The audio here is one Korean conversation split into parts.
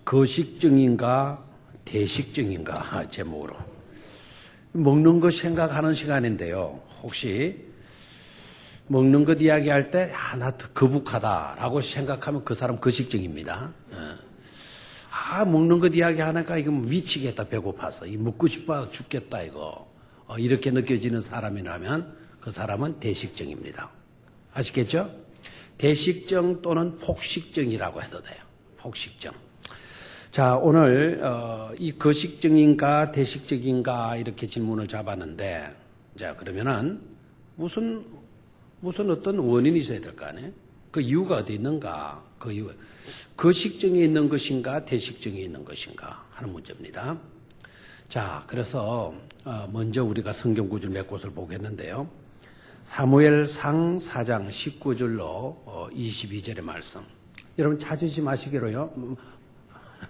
거식증인가 대식증인가 제목으로 먹는 거 생각하는 시간인데요. 혹시 먹는 것 이야기할 때 나 거북하다라고 생각하면 그 사람 거식증입니다. 먹는 것 이야기하니까 이거 미치겠다, 배고파서 이 먹고 싶어 죽겠다 이거 이렇게 느껴지는 사람이라면 그 사람은 대식증입니다. 아시겠죠? 대식증 또는 폭식증이라고 해도 돼요. 폭식증. 자, 오늘 이 거식증인가 대식증인가 이렇게 질문을 잡았는데, 자 그러면은 무슨 어떤 원인이 있어야 될 거 아니에요? 그 이유가 어디 있는가? 그 이유, 거식증이 있는 것인가 대식증이 있는 것인가 하는 문제입니다. 자, 그래서 먼저 우리가 성경 구절 몇 곳을 보겠는데요. 사무엘상 4장 19절로 22절의 말씀. 여러분 찾으시 마시기로요.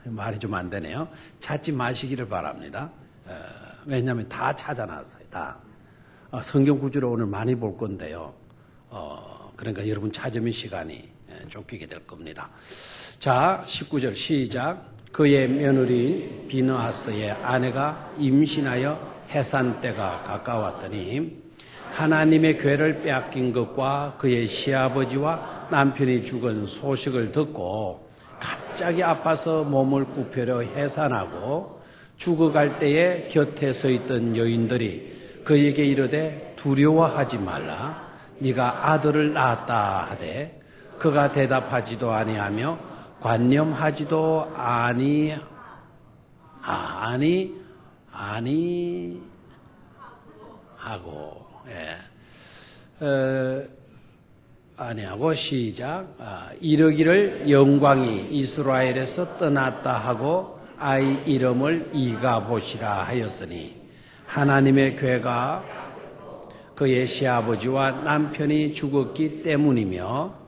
말이 좀 안 되네요. 찾지 마시기를 바랍니다. 왜냐하면 다 찾아놨어요. 다. 성경 구절을 오늘 많이 볼 건데요. 그러니까 여러분 찾으면 시간이 쫓기게 될 겁니다. 자, 19절 시작. 그의 며느리 비느하스의 아내가 임신하여 해산 때가 가까웠더니 하나님의 궤를 빼앗긴 것과 그의 시아버지와 남편이 죽은 소식을 듣고 갑자기 아파서 몸을 굽혀려 해산하고 죽어갈 때에 곁에 서 있던 여인들이 그에게 이르되 두려워하지 말라. 네가 아들을 낳았다 하되 그가 대답하지도 아니하며 관념하지도 아니하고 아니하고 시작. 이르기를 영광이 이스라엘에서 떠났다 하고 아이 이름을 이가봇이라 하였으니 하나님의 궤가 그의 시아버지와 남편이 죽었기 때문이며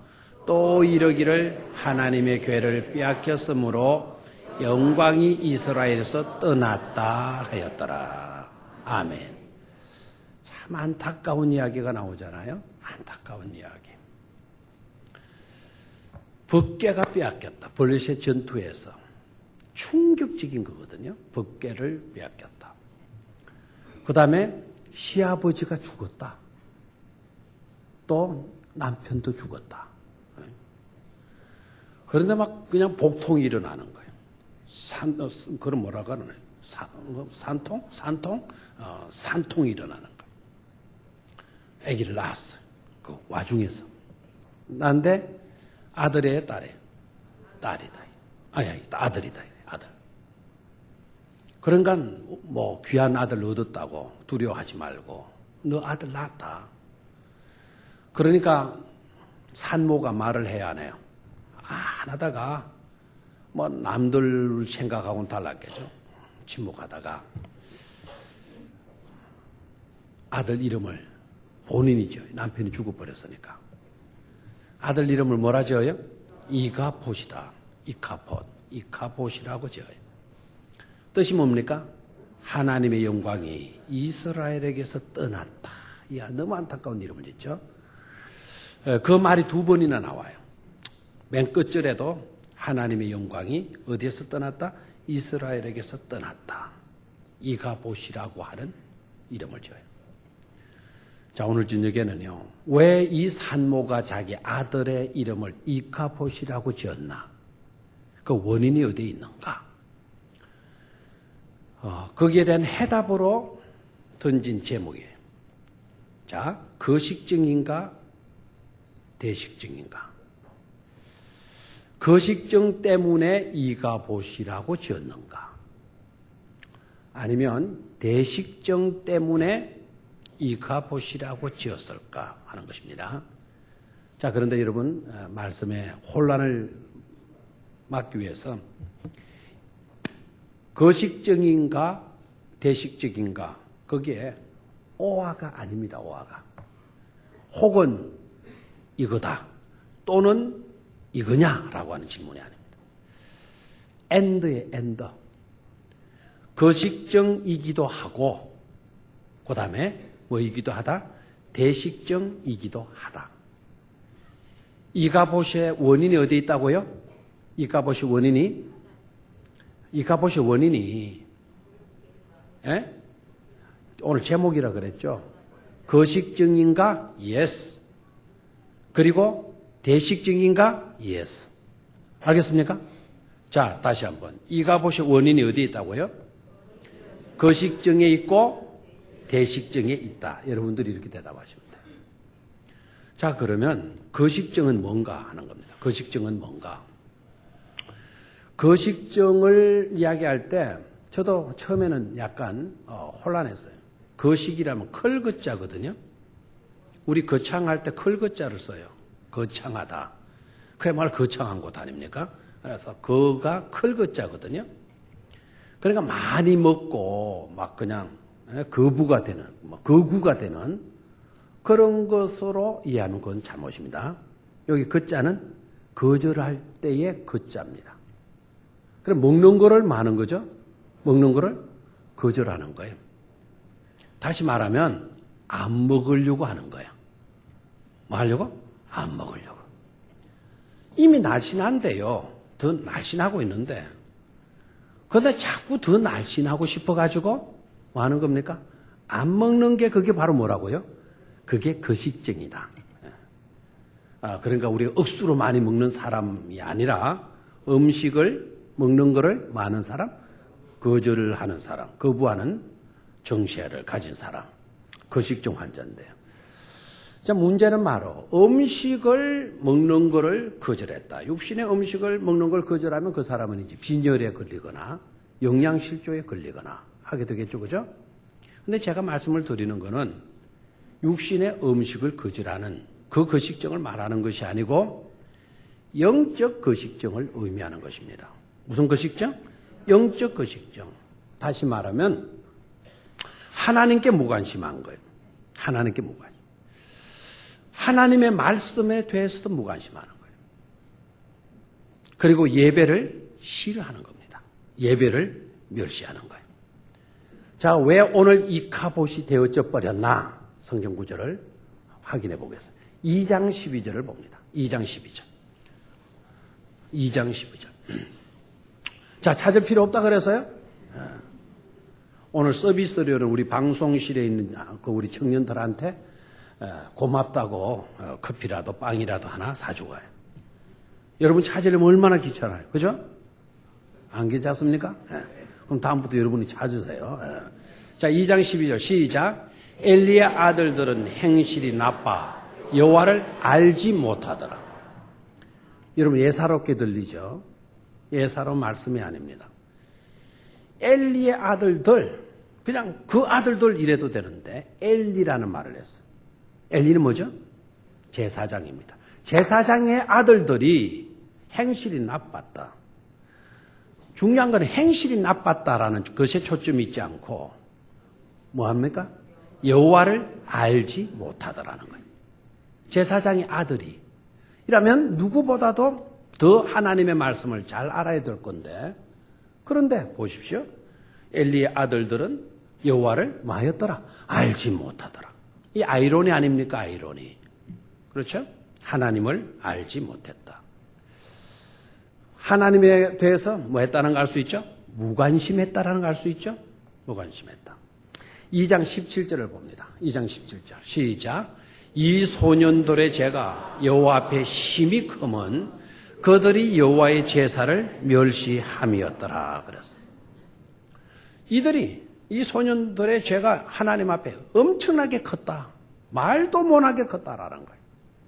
또 이르기를 하나님의 궤를 빼앗겼으므로 영광이 이스라엘에서 떠났다 하였더라. 아멘. 참 안타까운 이야기가 나오잖아요. 안타까운 이야기. 법궤가 빼앗겼다. 블레셋 전투에서 충격적인 거거든요. 법궤를 빼앗겼다. 그 다음에 시아버지가 죽었다. 또 남편도 죽었다. 그런데 막 그냥 복통이 일어나는 거예요. 그럼 뭐라고 하나요? 산통이 일어나는 거예요. 아기를 낳았어요. 그 와중에서. 난데 아들이에요, 딸이에요? 딸이다. 아들이다. 아들. 그러니까 뭐 귀한 아들 얻었다고 두려워하지 말고 너 아들 낳았다. 그러니까 산모가 말을 해야 하네요. 안 하다가 뭐 남들 생각하고는 달랐겠죠. 침묵하다가 아들 이름을 본인이죠. 남편이 죽어버렸으니까. 아들 이름을 뭐라 지어요? 이가봇이다. 이가봇이라고 지어요. 뜻이 뭡니까? 하나님의 영광이 이스라엘에게서 떠났다. 이야, 너무 안타까운 이름을 짓죠. 그 말이 두 번이나 나와요. 맨 끝절에도 하나님의 영광이 어디에서 떠났다? 이스라엘에게서 떠났다. 이가봇이라고 하는 이름을 지어요. 자, 오늘 저녁에는요, 왜 이 산모가 자기 아들의 이름을 이가봇이라고 지었나? 그 원인이 어디에 있는가? 거기에 대한 해답으로 던진 제목이에요. 자, 거식증인가? 대식증인가? 거식증 때문에 이가봇이라고 지었는가? 아니면 대식증 때문에 이가봇이라고 지었을까 하는 것입니다. 자, 그런데 여러분, 말씀에 혼란을 막기 위해서 거식증인가 대식증인가 거기에 오화가 아닙니다. 오화가. 혹은 이거다 또는 이거냐라고 하는 질문이 아닙니다. 엔드의 엔드. 거식증이기도 하고 그 다음에 뭐이기도 하다? 대식증이기도 하다. 이가봇의 원인이 어디에 있다고요? 이가봇의 원인이 이 값옷의 원인이, 예? 오늘 제목이라 그랬죠. 거식증인가? Yes. 그리고 대식증인가? Yes. 알겠습니까? 자, 다시 한번. 이 값옷의 원인이 어디에 있다고요? 거식증에 있고 대식증에 있다. 여러분들이 이렇게 대답하시면 돼요. 자, 그러면 거식증은 뭔가 하는 겁니다. 거식증은 뭔가? 거식증을 이야기할 때 저도 처음에는 약간 혼란했어요. 거식이라면 클거자거든요. 우리 거창할 때 클거자를 써요. 거창하다. 그야말로 거창한 곳 아닙니까? 그래서 거가 클거자거든요. 그러니까 많이 먹고 막 그냥 거부가 되는, 거구가 되는 그런 것으로 이해하면 그건 잘못입니다. 여기 거자는 거절할 때의 거자입니다. 그럼 먹는 거를 많은 거죠? 먹는 거를 거절하는 거예요. 다시 말하면 안 먹으려고 하는 거예요. 뭐 하려고? 안 먹으려고. 이미 날씬한데요. 더 날씬하고 있는데 그런데 자꾸 더 날씬하고 싶어가지고 뭐 하는 겁니까? 안 먹는 게 그게 바로 뭐라고요? 그게 거식증이다. 그러니까 우리가 억수로 많이 먹는 사람이 아니라 음식을 먹는 거를 많은 사람, 거절을 하는 사람, 거부하는 정체를 가진 사람, 거식증 환자인데요. 자, 문제는 바로 음식을 먹는 거를 거절했다. 육신의 음식을 먹는 걸 거절하면 그 사람은 이제 빈혈에 걸리거나 영양실조에 걸리거나 하게 되겠죠, 그죠? 근데 제가 말씀을 드리는 거는 육신의 음식을 거절하는 그 거식증을 말하는 것이 아니고 영적 거식증을 의미하는 것입니다. 무슨 거식증? 영적 거식증. 다시 말하면 하나님께 무관심한 거예요. 하나님께 무관심. 하나님의 말씀에 대해서도 무관심하는 거예요. 그리고 예배를 싫어하는 겁니다. 예배를 멸시하는 거예요. 자, 왜 오늘 이 갑옷이 되어져 버렸나? 성경 구절을 확인해 보겠습니다. 2장 12절을 봅니다. 2장 12절. 2장 12절. 자, 찾을 필요 없다 그래서요? 오늘 서비스료는 우리 방송실에 있는 그 우리 청년들한테 고맙다고 커피라도 빵이라도 하나 사주고 가요. 여러분 찾으려면 얼마나 귀찮아요. 그죠? 안 괜찮습니까? 그럼 다음부터 여러분이 찾으세요. 자, 2장 12절 시작. 엘리의 아들들은 행실이 나빠 여호와를 알지 못하더라. 여러분 예사롭게 들리죠? 예사로운 말씀이 아닙니다. 엘리의 아들들, 그냥 그 아들들 이래도 되는데 엘리라는 말을 했어요. 엘리는 뭐죠? 제사장입니다. 제사장의 아들들이 행실이 나빴다. 중요한 건 행실이 나빴다라는 것에 초점이 있지 않고 뭐합니까? 여호와를 알지 못하더라는 거예요. 제사장의 아들이. 이라면 누구보다도 더 하나님의 말씀을 잘 알아야 될 건데 그런데 보십시오. 엘리의 아들들은 여호와를 뭐 하였더라? 알지 못하더라. 이 아이러니 아닙니까? 아이러니. 그렇죠? 하나님을 알지 못했다. 하나님에 대해서 뭐 했다는 걸 알 수 있죠? 무관심했다라는 걸 알 수 있죠? 무관심했다. 2장 17절을 봅니다. 2장 17절 시작. 이 소년들의 죄가 여호와 앞에 심히 크면 그들이 여호와의 제사를 멸시함이었더라 그랬어요. 이 소년들의 죄가 하나님 앞에 엄청나게 컸다. 말도 못하게 컸다라는 거예요.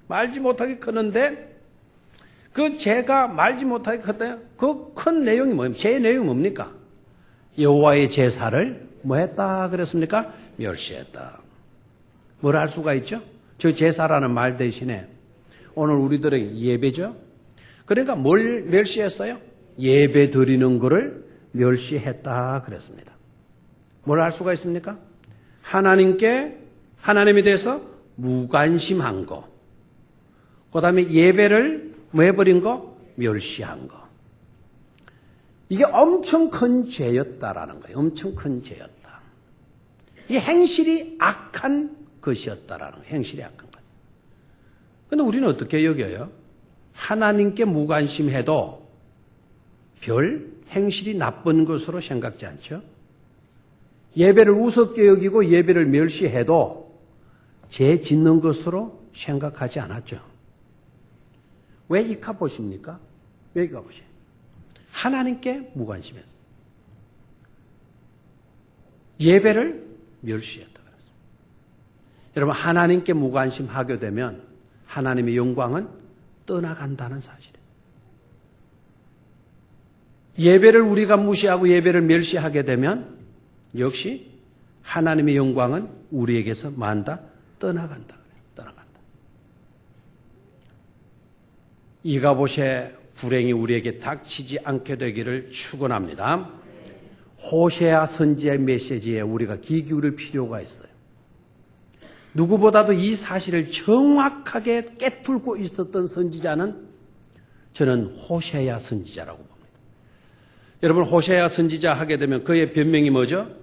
말지 못하게 컸는데 그 죄가 말지 못하게 컸다. 그 큰 내용이 뭡니까? 죄의 내용이 뭡니까? 여호와의 제사를 뭐 했다 그랬습니까? 멸시했다. 뭘 할 수가 있죠? 저 제사라는 말 대신에 오늘 우리들의 예배죠? 그러니까 뭘 멸시했어요? 예배 드리는 거를 멸시했다 그랬습니다. 뭘 할 수가 있습니까? 하나님에 대해서 무관심한 거. 그 다음에 예배를 뭐 해버린 거? 멸시한 거. 이게 엄청 큰 죄였다라는 거예요. 엄청 큰 죄였다. 이 행실이 악한 것이었다라는 거예요. 행실이 악한 것. 그런데 우리는 어떻게 여겨요? 하나님께 무관심해도 별 행실이 나쁜 것으로 생각지 않죠. 예배를 우습게 여기고 예배를 멸시해도 죄 짓는 것으로 생각하지 않았죠. 왜 이까 보십니까? 왜 이까 보세요? 하나님께 무관심했어요. 예배를 멸시했다 그랬어요. 여러분, 하나님께 무관심하게 되면 하나님의 영광은 떠나간다는 사실이에요. 예배를 우리가 무시하고 예배를 멸시하게 되면 역시 하나님의 영광은 우리에게서 만다 떠나간다. 떠나간다. 이가봇의 불행이 우리에게 닥치지 않게 되기를 축원합니다. 호세아 선지자의 메시지에 우리가 귀 기울일 필요가 있어요. 누구보다도 이 사실을 정확하게 깨뚫고 있었던 선지자는 저는 호세아 선지자라고 봅니다. 여러분, 호세아 선지자 하게 되면 그의 변명이 뭐죠?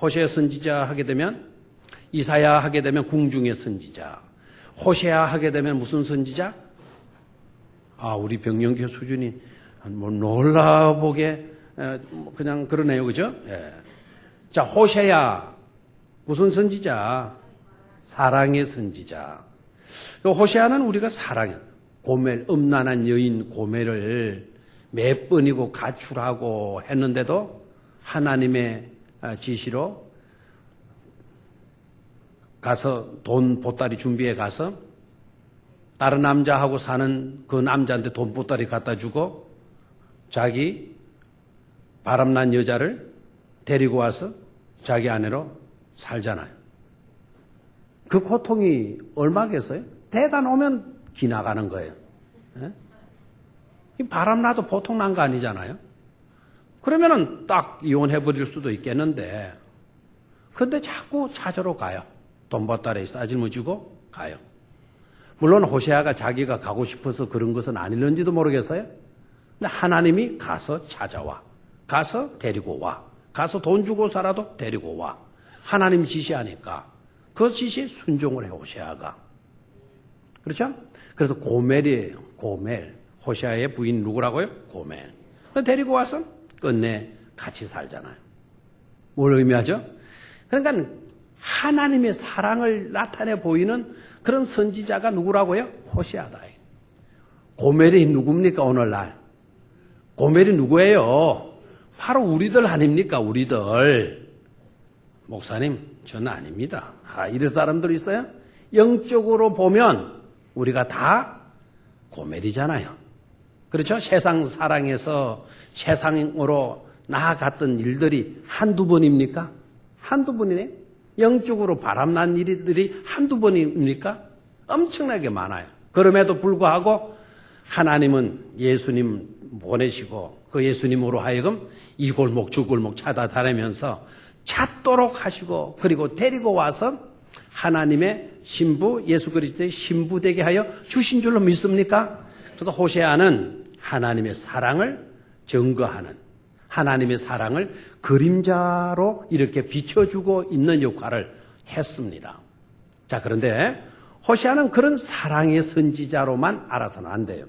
호세아 선지자 하게 되면 이사야 하게 되면 궁중의 선지자. 호세아 하게 되면 무슨 선지자? 우리 병영교 수준이 뭐 놀라보게 그냥 그러네요. 그죠? 예. 자, 호세아 무슨 선지자? 사랑의 선지자. 호세아는 우리가 사랑해. 고멜, 음란한 여인 고멜을 몇 번이고 가출하고 했는데도 하나님의 지시로 가서 돈 보따리 준비해 가서 다른 남자하고 사는 그 남자한테 돈 보따리 갖다 주고 자기 바람난 여자를 데리고 와서 자기 아내로 살잖아요. 그 고통이 얼마겠어요? 대단 오면 지나가는 거예요. 예? 바람나도 보통 난 거 아니잖아요. 그러면은 딱 이혼해버릴 수도 있겠는데, 근데 자꾸 찾으러 가요. 돈 보따리에 싸질러주고 가요. 물론 호세아가 자기가 가고 싶어서 그런 것은 아닐는지도 모르겠어요. 근데 하나님이 가서 찾아와. 가서 데리고 와. 가서 돈 주고 살아도 데리고 와. 하나님이 지시하니까 그 지시에 순종을 해 호세아가. 그렇죠? 그래서 고멜이에요. 고멜. 호세아의 부인 누구라고요? 고멜. 데리고 와서 끝내 같이 살잖아요. 뭘 의미하죠? 그러니까 하나님의 사랑을 나타내 보이는 그런 선지자가 누구라고요? 호세아다. 고멜이 누굽니까 오늘날? 고멜이 누구예요? 바로 우리들 아닙니까? 우리들. 목사님, 저는 아닙니다. 이런 사람들 있어요? 영적으로 보면 우리가 다 고멜이잖아요. 그렇죠? 세상 사랑에서 세상으로 나아갔던 일들이 한두 번입니까? 한두 번이네? 영적으로 바람난 일들이 한두 번입니까? 엄청나게 많아요. 그럼에도 불구하고 하나님은 예수님 보내시고 그 예수님으로 하여금 이 골목 저 골목 찾아다니면서 찾도록 하시고 그리고 데리고 와서 하나님의 신부 예수 그리스도의 신부 되게 하여 주신 줄로 믿습니까? 그래서 호세아는 하나님의 사랑을 증거하는 하나님의 사랑을 그림자로 이렇게 비춰주고 있는 역할을 했습니다. 자, 그런데 호세아는 그런 사랑의 선지자로만 알아서는 안 돼요.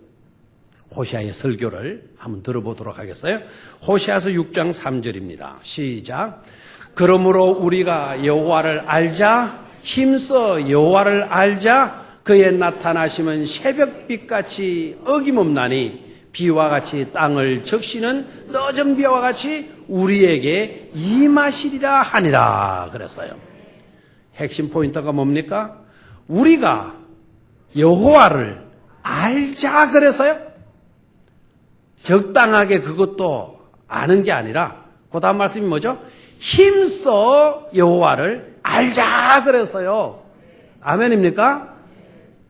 호세아의 설교를 한번 들어보도록 하겠어요. 호세아서 6장 3절입니다. 시작. 그러므로 우리가 여호와를 알자 힘써 여호와를 알자 그의 나타나심은 새벽빛같이 어김없나니 비와 같이 땅을 적시는 늦은 비와 같이 우리에게 임하시리라 하니라 그랬어요. 핵심 포인트가 뭡니까? 우리가 여호와를 알자 그래서요. 적당하게 그것도 아는 게 아니라 그 다음 말씀이 뭐죠? 힘써 여호와를 알자 그래서요. 아멘입니까?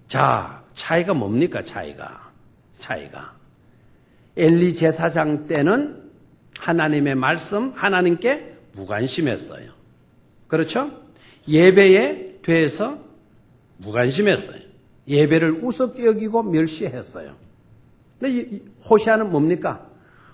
자, 차이가 뭡니까? 차이가 엘리 제사장 때는 하나님의 말씀 하나님께 무관심했어요. 그렇죠? 예배에 대해서 무관심했어요. 예배를 우습게 여기고 멸시했어요. 근데 호세아는 뭡니까?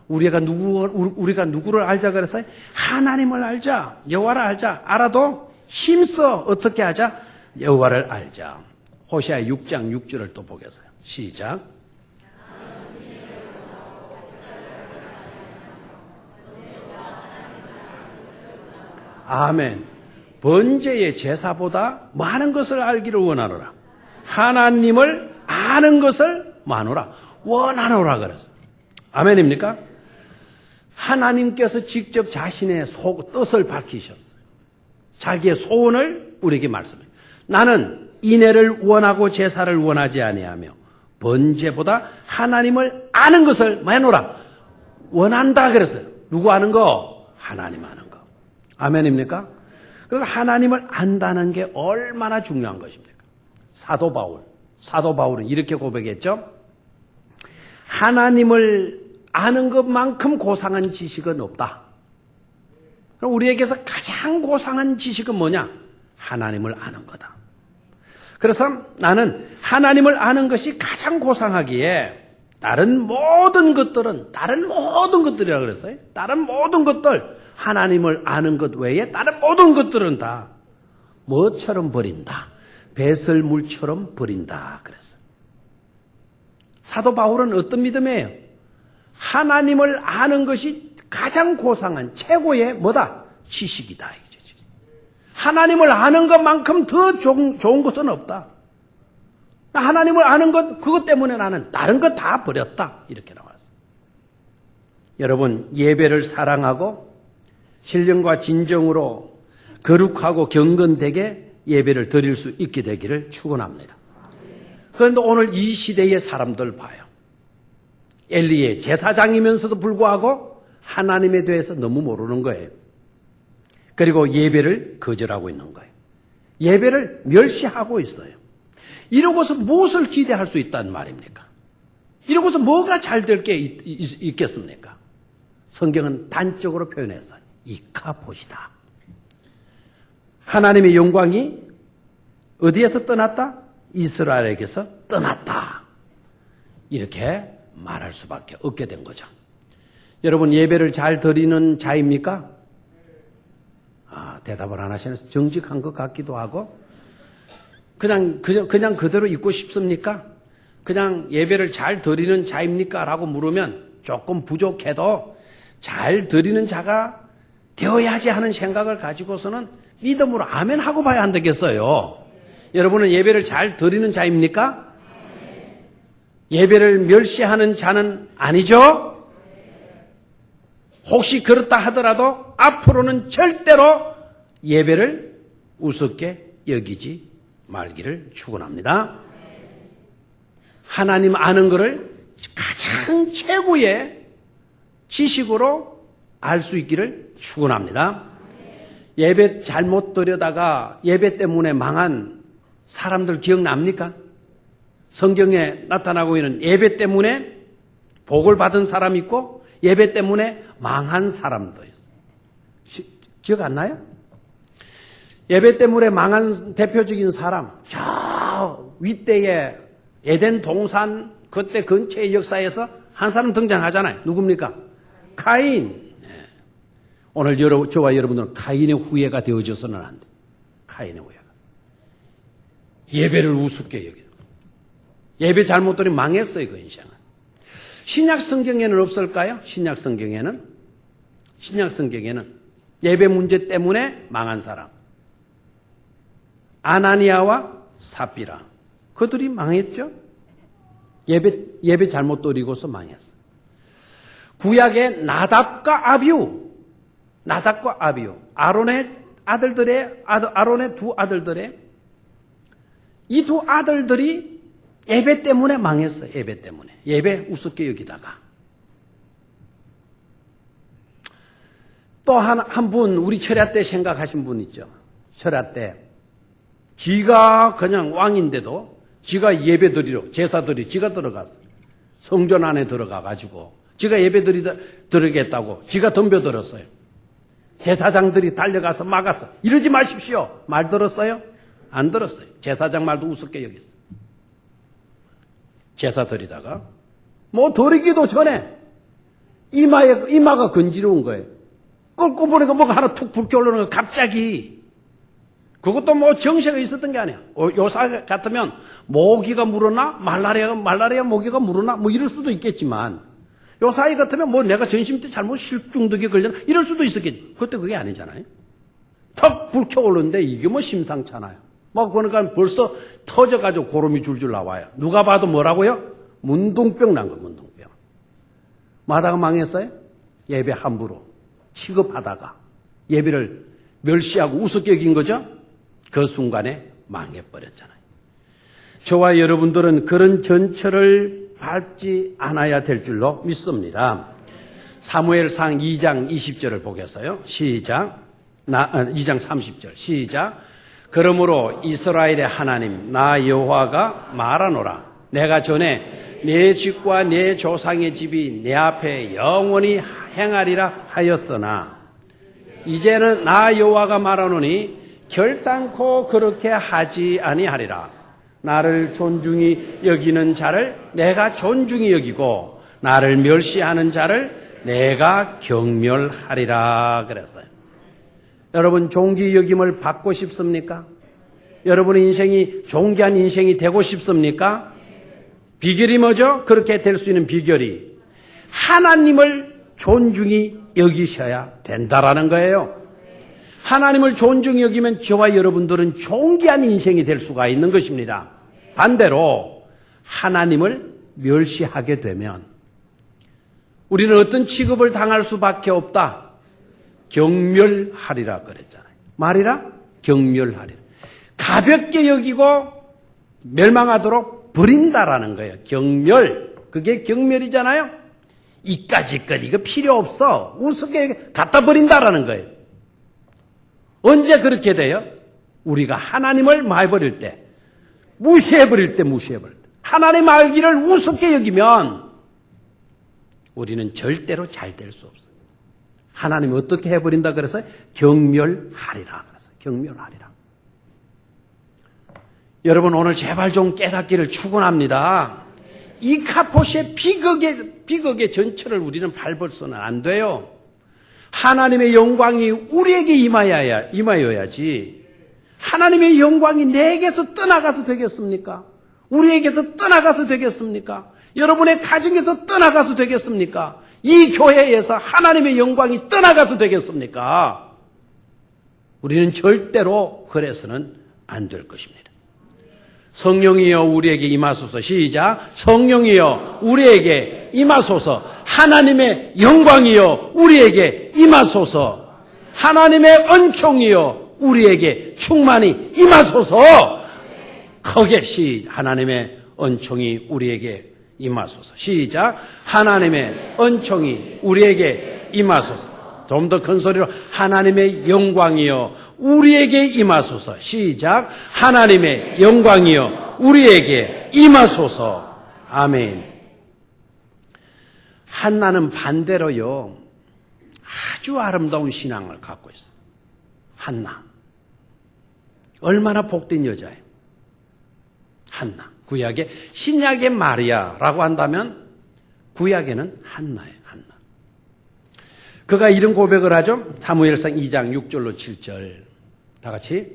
우리가 누구를 알자 그랬어요? 하나님을 알자, 여호와를 알자. 알아도 힘써 어떻게 하자? 여호와를 알자. 호세아 6장 6절을 또 보겠어요. 시작. 아멘. 번제의 제사보다 많은 것을 알기를 원하노라. 하나님을 아는 것을 마노라. 원하노라 그랬어요. 아멘입니까? 하나님께서 직접 자신의 뜻을 밝히셨어요. 자기의 소원을 우리에게 말씀해요. 나는 인애를 원하고 제사를 원하지 아니하며 번제보다 하나님을 아는 것을 마노라. 원한다 그랬어요. 누구 아는 거? 하나님 아는 거. 아멘입니까? 그래서 하나님을 안다는 게 얼마나 중요한 것입니까? 사도 바울은 이렇게 고백했죠. 하나님을 아는 것만큼 고상한 지식은 없다. 그럼 우리에게서 가장 고상한 지식은 뭐냐? 하나님을 아는 거다. 그래서 나는 하나님을 아는 것이 가장 고상하기에 다른 모든 것들이라고 그랬어요. 다른 모든 것들, 하나님을 아는 것 외에 다른 모든 것들은 다 뭐처럼 버린다. 배설물처럼 버린다 그랬어요. 사도 바울은 어떤 믿음이에요? 하나님을 아는 것이 가장 고상한 최고의 뭐다? 지식이다. 하나님을 아는 것만큼 더 좋은 것은 없다. 하나님을 아는 것, 그것 때문에 나는 다른 것 다 버렸다. 이렇게 나왔어요. 여러분, 예배를 사랑하고 신령과 진정으로 거룩하고 경건되게 예배를 드릴 수 있게 되기를 축원합니다. 그런데 오늘 이 시대의 사람들 봐요. 엘리의 제사장이면서도 불구하고 하나님에 대해서 너무 모르는 거예요. 그리고 예배를 거절하고 있는 거예요. 예배를 멸시하고 있어요. 이러고서 무엇을 기대할 수 있다는 말입니까? 이러고서 뭐가 잘 될 게 있겠습니까? 성경은 단적으로 표현했어요. 이카봇이다. 하나님의 영광이 어디에서 떠났다? 이스라엘에게서 떠났다. 이렇게 말할 수밖에 없게 된 거죠. 여러분, 예배를 잘 드리는 자입니까? 대답을 안 하시는 정직한 것 같기도 하고, 그냥 그대로 있고 싶습니까? 그냥 예배를 잘 드리는 자입니까? 라고 물으면 조금 부족해도 잘 드리는 자가 되어야지 하는 생각을 가지고서는 믿음으로 아멘 하고 봐야 안 되겠어요. 여러분은 예배를 잘 드리는 자입니까? 예배를 멸시하는 자는 아니죠? 혹시 그렇다 하더라도 앞으로는 절대로 예배를 우습게 여기지 말기를 축원합니다. 하나님 아는 것을 가장 최고의 지식으로 알 수 있기를 축원합니다. 예배 잘못 드려다가 예배 때문에 망한 사람들 기억납니까? 성경에 나타나고 있는 예배 때문에 복을 받은 사람이 있고 예배 때문에 망한 사람도 있어요. 기억 안 나요? 예배 때문에 망한 대표적인 사람, 저 윗대의 에덴 동산 그때 근처의 역사에서 한 사람 등장하잖아요. 누굽니까? 카인. 오늘 저와 여러분들은 카인의 후예가 되어져서는 안 돼요. 카인의 후예가. 예배를 우습게 여겨요. 예배 잘못 드리면 망했어요, 그 인생은. 신약 성경에는 없을까요? 신약 성경에는 예배 문제 때문에 망한 사람. 아나니아와 삽비라. 그들이 망했죠? 예배 잘못 드리고서 망했어. 구약의 나답과 아비우. 아론의 두 아들들의 이 두 아들들이 예배 때문에 망했어요. 예배 때문에. 예배 우습게 여기다가. 또 한 분, 우리 철야 때 생각하신 분 있죠. 철야 때. 지가 그냥 왕인데도 지가 예배 드리러, 제사 드리, 지가 들어갔어요. 성전 안에 들어가가지고. 지가 예배 드리겠다고. 지가 덤벼들었어요. 제사장들이 달려가서 막았어. 이러지 마십시오. 말 들었어요? 안 들었어요. 제사장 말도 우습게 여겼어요. 제사 드리다가 드리기도 전에 이마가 건지러운 거예요. 끌고 보니까 뭐가 하나 툭 불켜 올라오는 거예요. 갑자기. 그것도 정세가 있었던 게 아니야. 요사 같으면 모기가 물었나? 말라리아 모기가 물었나? 이럴 수도 있겠지만 요사이 같으면 내가 전심 때 잘못 실중독에 걸렸나? 이럴 수도 있었겠지. 그때 그게 아니잖아요. 턱 불켜오르는데 이게 뭐 심상찮아요. 막 그러니까 벌써 터져가지고 고름이 줄줄 나와요. 누가 봐도 뭐라고요? 문둥병 난 거, 문둥병. 마다가 망했어요? 예배 함부로 취급하다가 예배를 멸시하고 우습게 여긴 거죠? 그 순간에 망해버렸잖아요. 저와 여러분들은 그런 전철을 밟지 않아야 될 줄로 믿습니다. 사무엘상 2장 20절을 보겠어요. 시작. 2장 30절. 시작. 그러므로 이스라엘의 하나님 나 여호와가 말하노라. 내가 전에 내 집과 내 조상의 집이 내 앞에 영원히 행하리라 하였으나 이제는 나 여호와가 말하노니 결단코 그렇게 하지 아니하리라. 나를 존중히 여기는 자를 내가 존중히 여기고 나를 멸시하는 자를 내가 경멸하리라 그랬어요. 여러분 존귀 여김을 받고 싶습니까? 여러분의 인생이 존귀한 인생이 되고 싶습니까? 비결이 뭐죠? 그렇게 될 수 있는 비결이 하나님을 존중히 여기셔야 된다라는 거예요. 하나님을 존중히 여기면 저와 여러분들은 존귀한 인생이 될 수가 있는 것입니다. 반대로 하나님을 멸시하게 되면 우리는 어떤 취급을 당할 수밖에 없다. 경멸하리라 그랬잖아요. 말이라 경멸하리라. 가볍게 여기고 멸망하도록 버린다라는 거예요. 경멸. 그게 경멸이잖아요. 이까짓 것 이거 필요 없어. 우습게 갖다 버린다라는 거예요. 언제 그렇게 돼요? 우리가 하나님을 말해버릴 때, 무시해버릴 때. 하나님 알기를 우습게 여기면 우리는 절대로 잘 될 수 없어요. 하나님이 어떻게 해버린다 그래서 경멸하리라 그래서 경멸하리라. 여러분 오늘 제발 좀 깨닫기를 축원합니다. 이 카포시의 비극의 전철을 우리는 밟아서는 안 돼요. 하나님의 영광이 우리에게 임하여야지. 하나님의 영광이 내게서 떠나가서 되겠습니까? 우리에게서 떠나가서 되겠습니까? 여러분의 가정에서 떠나가서 되겠습니까? 이 교회에서 하나님의 영광이 떠나가서 되겠습니까? 우리는 절대로 그래서는 안 될 것입니다. 성령이여 우리에게 임하소서. 시작. 성령이여 우리에게 임하소서. 하나님의 영광이여 우리에게 임하소서. 하나님의 은총이여 우리에게 충만히 임하소서. 크게 하나님의 은총이 우리에게 임하소서. 시작. 하나님의 은총이 우리에게 임하소서. 좀 더 큰 소리로 하나님의 영광이여 우리에게 임하소서. 시작. 하나님의 영광이여 우리에게 임하소서. 아멘. 한나는 반대로요 아주 아름다운 신앙을 갖고 있어. 한나 얼마나 복된 여자예요. 한나. 구약의 신약의 마리아라고 한다면 구약에는 한나예요. 한나. 그가 이런 고백을 하죠. 사무엘상 2장 6절로 7절 다 같이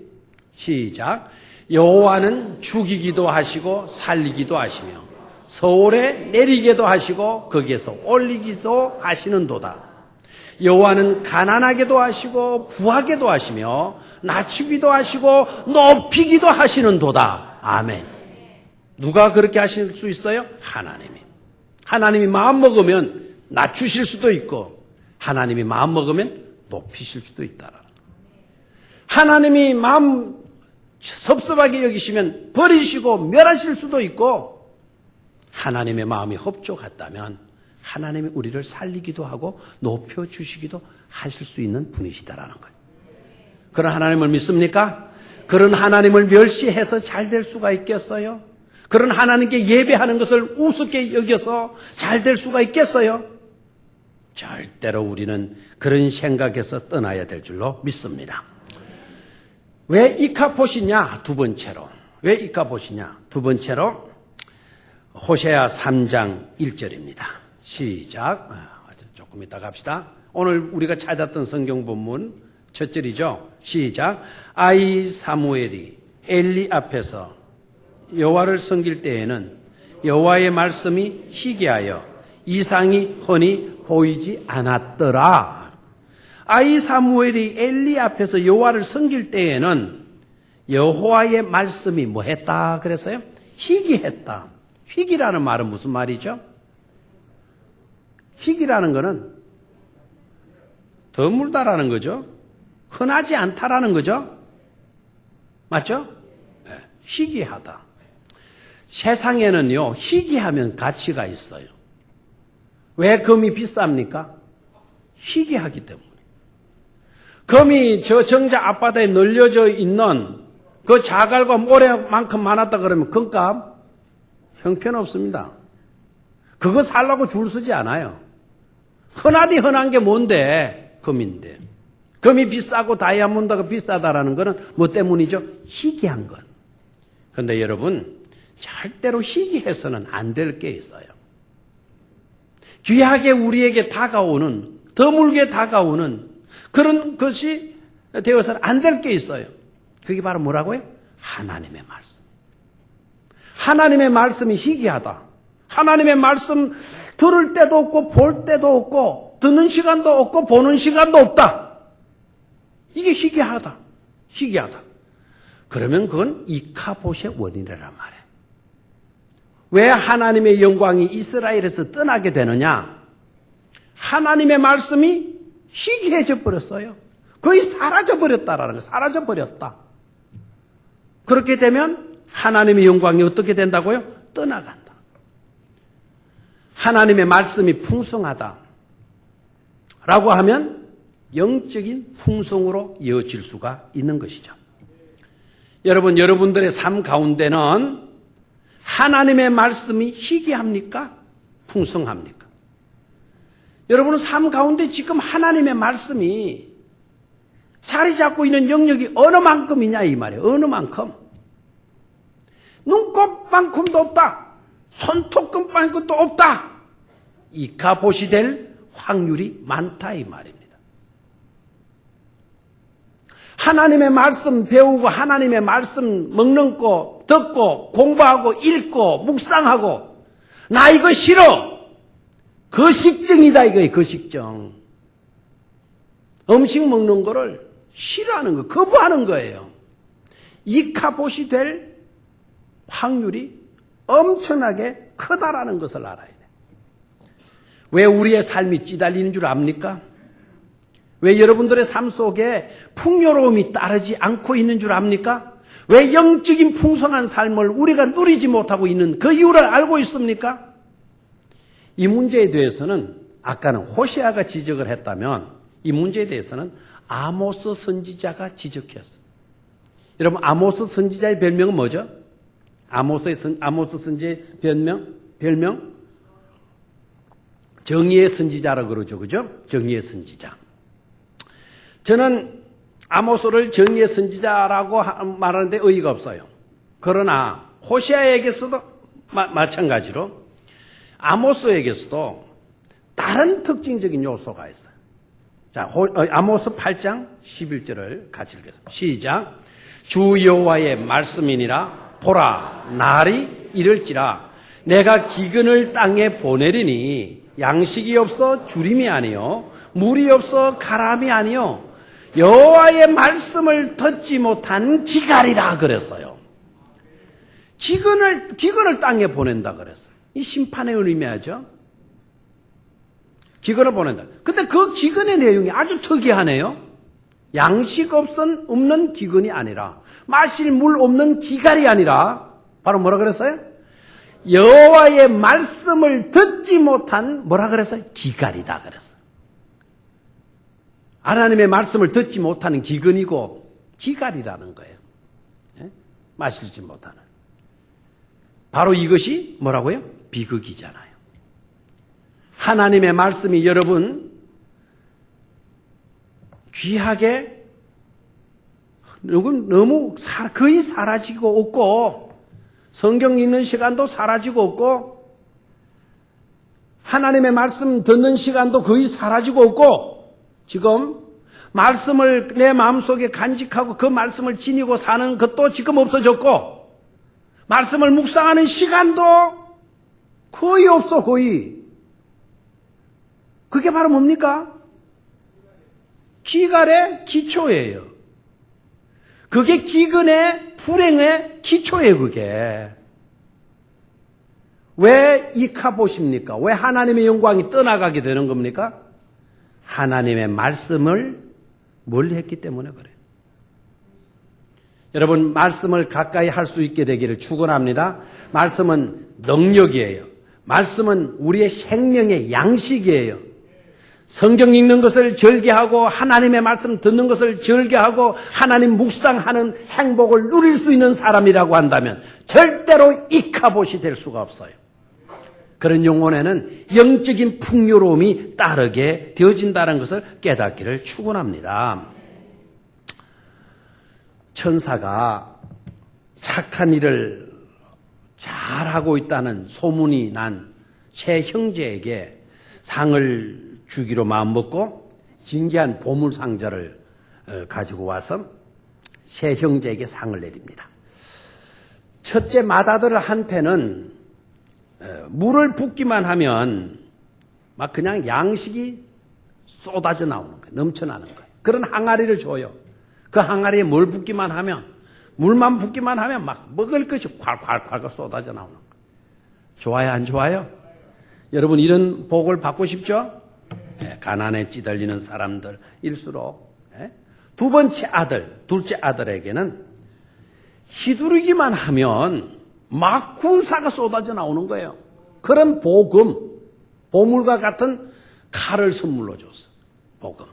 시작. 여호와는 죽이기도 하시고 살리기도 하시며 서울에 내리게도 하시고 거기에서 올리기도 하시는도다. 여호와는 가난하게도 하시고 부하게도 하시며 낮추기도 하시고 높이기도 하시는도다. 아멘. 누가 그렇게 하실 수 있어요? 하나님이. 하나님이 마음 먹으면 낮추실 수도 있고 하나님이 마음 먹으면 높이실 수도 있다. 하나님이 마음 섭섭하게 여기시면 버리시고 멸하실 수도 있고 하나님의 마음이 흡족 같다면 하나님이 우리를 살리기도 하고 높여주시기도 하실 수 있는 분이시다라는 거예요. 그런 하나님을 믿습니까? 그런 하나님을 멸시해서 잘 될 수가 있겠어요? 그런 하나님께 예배하는 것을 우습게 여겨서 잘 될 수가 있겠어요? 절대로 우리는 그런 생각에서 떠나야 될 줄로 믿습니다. 왜 이카봇이냐? 두 번째로. 왜 이카봇이냐? 두 번째로 호세아 3장 1절입니다. 시작. 조금 이따 갑시다. 오늘 우리가 찾았던 성경 본문 첫 절이죠. 시작. 아이 사무엘이 엘리 앞에서 여호와를 섬길 때에는 여호와의 말씀이 희귀하여 이상이 흔히 보이지 않았더라. 아이 사무엘이 엘리 앞에서 여호와를 섬길 때에는 여호와의 말씀이 뭐 했다 그랬어요? 희귀했다. 희귀라는 말은 무슨 말이죠? 희귀라는 거는 드물다라는 거죠. 흔하지 않다라는 거죠. 맞죠? 네. 희귀하다. 세상에는요, 희귀하면 가치가 있어요. 왜 금이 비쌉니까? 희귀하기 때문에. 금이 저 정자 앞바다에 널려져 있는 그 자갈과 모래만큼 많았다 그러면 금값 형편없습니다. 그거 살라고 줄 서지 않아요. 흔하디 흔한 게 뭔데? 금인데. 금이 비싸고 다이아몬드가 비싸다라는 거는 뭐 때문이죠? 희귀한 것. 그런데 여러분, 절대로 희귀해서는 안 될 게 있어요. 귀하게 우리에게 다가오는, 드물게 다가오는 그런 것이 되어서는 안 될 게 있어요. 그게 바로 뭐라고요? 하나님의 말씀. 하나님의 말씀이 희귀하다. 하나님의 말씀 들을 때도 없고 볼 때도 없고 듣는 시간도 없고 보는 시간도 없다. 이게 희귀하다. 희귀하다. 그러면 그건 이카봇의 원인이란 말이에요. 왜 하나님의 영광이 이스라엘에서 떠나게 되느냐? 하나님의 말씀이 희귀해져 버렸어요. 거의 사라져 버렸다라는 거예요. 사라져 버렸다. 그렇게 되면 하나님의 영광이 어떻게 된다고요? 떠나간다. 하나님의 말씀이 풍성하다. 라고 하면 영적인 풍성으로 이어질 수가 있는 것이죠. 여러분, 여러분들의 삶 가운데는 하나님의 말씀이 희귀합니까? 풍성합니까? 여러분은 삶 가운데 지금 하나님의 말씀이 자리 잡고 있는 영역이 어느 만큼이냐 이 말이에요. 어느 만큼. 눈곱만큼도 없다. 손톱끝만큼도 없다. 이카봇이 될 확률이 많다 이 말입니다. 하나님의 말씀 배우고 하나님의 말씀 먹는 거 듣고 공부하고 읽고 묵상하고 나 이거 싫어. 거식증이다 이거예요. 거식증. 음식 먹는 거를 싫어하는 거 거부하는 거예요. 이카봇이 될 확률이 엄청나게 크다라는 것을 알아야 돼요. 왜 우리의 삶이 찌달리는 줄 압니까? 왜 여러분들의 삶 속에 풍요로움이 따르지 않고 있는 줄 압니까? 왜 영적인 풍성한 삶을 우리가 누리지 못하고 있는 그 이유를 알고 있습니까? 이 문제에 대해서는 아까는 호세아가 지적을 했다면 이 문제에 대해서는 아모스 선지자가 지적했어요. 여러분, 아모스 선지자의 별명은 뭐죠? 아모스 선지자의 별명? 정의의 선지자라고 그러죠. 그죠? 정의의 선지자. 저는 아모스를 정의의 선지자라고 말하는데 의의가 없어요. 그러나 호세아에게서도 마찬가지로 아모스에게서도 다른 특징적인 요소가 있어요. 자, 아모스 8장 11절을 같이 읽겠습니다. 시작. 주 여호와의 말씀이니라. 보라, 날이 이를지라. 내가 기근을 땅에 보내리니 양식이 없어 주림이 아니요 물이 없어 가람이 아니요 여호와의 말씀을 듣지 못한 기갈이라 그랬어요. 기근을 땅에 보낸다 그랬어요. 이 심판의 의미하죠. 기근을 보낸다. 근데 그 기근의 내용이 아주 특이하네요. 양식 없는 기근이 아니라 마실 물 없는 기갈이 아니라 바로 뭐라 그랬어요? 여호와의 말씀을 듣지 못한 뭐라 그랬어요? 기갈이다 그랬어요. 하나님의 말씀을 듣지 못하는 기근이고 기갈이라는 거예요. 예? 마시지 못하는. 바로 이것이 뭐라고요? 비극이잖아요. 하나님의 말씀이 여러분 귀하게 너무 거의 사라지고 없고 성경 읽는 시간도 사라지고 없고 하나님의 말씀 듣는 시간도 거의 사라지고 없고 지금 말씀을 내 마음속에 간직하고 그 말씀을 지니고 사는 것도 지금 없어졌고 말씀을 묵상하는 시간도 거의 없어 거의. 그게 바로 뭡니까? 기갈의 기초예요. 그게 기근의 불행의 기초예요, 그게. 왜 이카봇입니까? 왜 하나님의 영광이 떠나가게 되는 겁니까? 하나님의 말씀을 멀리 했기 때문에 그래요. 여러분, 말씀을 가까이 할 수 있게 되기를 축원합니다. 말씀은 능력이에요. 말씀은 우리의 생명의 양식이에요. 성경 읽는 것을 절개하고 하나님의 말씀 듣는 것을 절개하고 하나님 묵상하는 행복을 누릴 수 있는 사람이라고 한다면 절대로 이카봇이 될 수가 없어요. 그런 영혼에는 영적인 풍요로움이 따르게 되어진다는 것을 깨닫기를 축원합니다. 천사가 착한 일을 잘하고 있다는 소문이 난 세 형제에게 상을 주기로 마음먹고 진귀한 보물상자를 가지고 와서 세 형제에게 상을 내립니다. 첫째 맏아들한테는 물을 붓기만 하면 막 그냥 양식이 쏟아져 나오는 거예요. 넘쳐나는 거예요. 그런 항아리를 줘요. 그 항아리에 뭘 붓기만 하면, 물만 붓기만 하면 막 먹을 것이 콸콸콸 쏟아져 나오는 거예요. 좋아요, 안 좋아요? 여러분, 이런 복을 받고 싶죠? 가난에 찌들리는 사람들일수록. 두 번째 아들, 둘째 아들에게는 휘두르기만 하면 막 군사가 쏟아져 나오는 거예요. 그런 복음, 보물과 같은 칼을 선물로 줬어. 복음.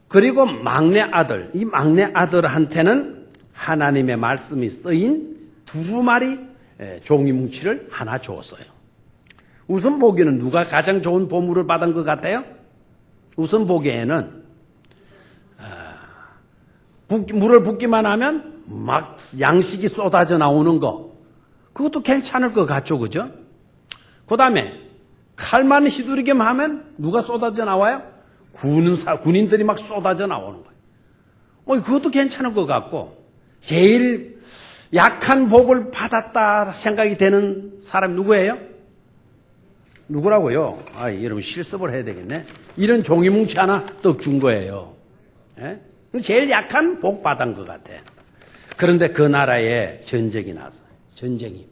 그리고 막내 아들, 이 막내 아들한테는 하나님의 말씀이 쓰인 두루마리 종이 뭉치를 하나 줬어요. 우선 보기에는 누가 가장 좋은 보물을 받은 것 같아요? 우선 보기에는 물을 붓기만 하면 막 양식이 쏟아져 나오는 거, 그것도 괜찮을 것 같죠, 그죠? 그 다음에 칼만 휘두르기만 하면 누가 쏟아져 나와요? 군인들이 막 쏟아져 나오는 거예요. 그것도 괜찮을 것 같고, 제일 약한 복을 받았다 생각이 되는 사람이 누구예요? 누구라고요? 여러분 실습을 해야 되겠네. 이런 종이뭉치 하나 떡 준 거예요. 제일 약한 복 받은 것 같아. 그런데 그 나라에 전쟁이 났어요. 전쟁이.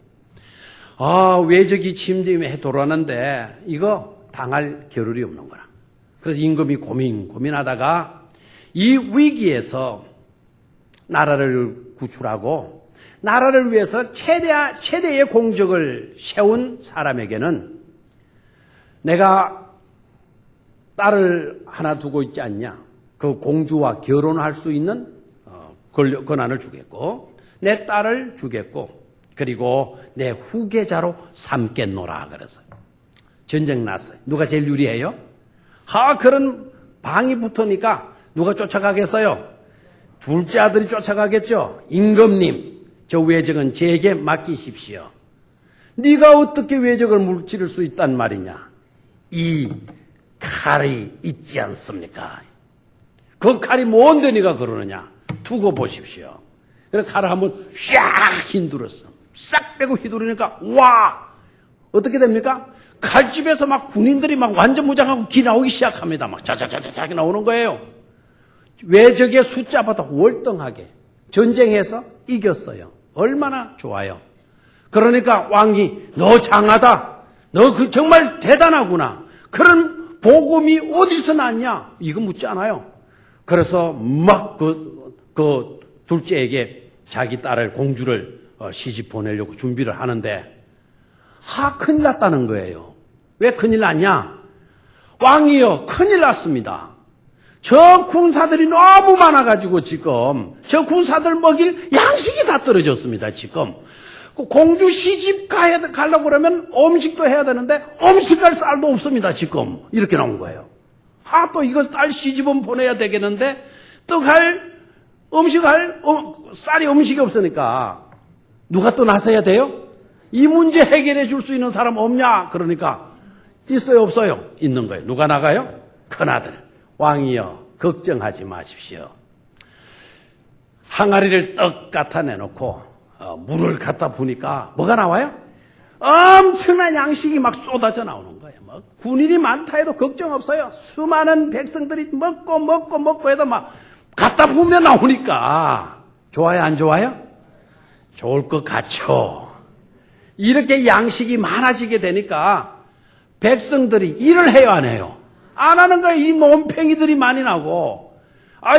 외적이 침략해 돌아왔는데 이거 당할 겨를이 없는 거라. 그래서 임금이 고민하다가 이 위기에서 나라를 구출하고 나라를 위해서 최대의 공적을 세운 사람에게는 내가 딸을 하나 두고 있지 않냐. 그 공주와 결혼할 수 있는 권한을 주겠고 내 딸을 주겠고 그리고 내 후계자로 삼겠노라 그래서 전쟁 났어요. 누가 제일 유리해요? 그런 방이 붙으니까 누가 쫓아가겠어요? 둘째 아들이 쫓아가겠죠. 임금님, 저 외적은 제게 맡기십시오. 네가 어떻게 외적을 물찌를 수 있단 말이냐? 이 칼이 있지 않습니까? 그 칼이 뭔데 네가 그러느냐? 두고 보십시오. 그래서 칼을 한번 샥 휘둘렀어. 싹 빼고 휘두르니까 와! 어떻게 됩니까? 칼집에서 막 군인들이 막 완전 무장하고 기 나오기 시작합니다. 막 자자자자자 나오는 거예요. 외적의 숫자보다 월등하게 전쟁해서 이겼어요. 얼마나 좋아요. 그러니까 왕이 너 장하다. 너 정말 대단하구나. 그런 복음이 어디서 났냐? 이거 묻지 않아요. 그래서 막 그 둘째에게 자기 딸을 공주를 시집 보내려고 준비를 하는데 큰일 났다는 거예요. 왜 큰일 났냐? 왕이요, 큰일 났습니다. 저 군사들이 너무 많아가지고 지금 저 군사들 먹일 양식이 다 떨어졌습니다. 지금 공주 시집 가려고 그러면 음식도 해야 되는데 음식할 쌀도 없습니다. 지금 이렇게 나온 거예요. 또 이거 딸 시집은 보내야 되겠는데 쌀이 음식이 없으니까 누가 또 나서야 돼요? 이 문제 해결해 줄 수 있는 사람 없냐? 그러니까 있어요, 없어요? 있는 거예요. 누가 나가요? 큰아들. 왕이여, 걱정하지 마십시오. 항아리를 떡 갖다 내놓고 물을 갖다 부니까 뭐가 나와요? 엄청난 양식이 막 쏟아져 나오는 거예요. 뭐 군인이 많다 해도 걱정 없어요. 수많은 백성들이 먹고 해도 막 갖다 보면 나오니까 좋아요, 안 좋아요? 좋을 것 같죠. 이렇게 양식이 많아지게 되니까 백성들이 일을 해요, 안 해요? 안 하는 거예요. 이 몸팽이들이 많이 나고.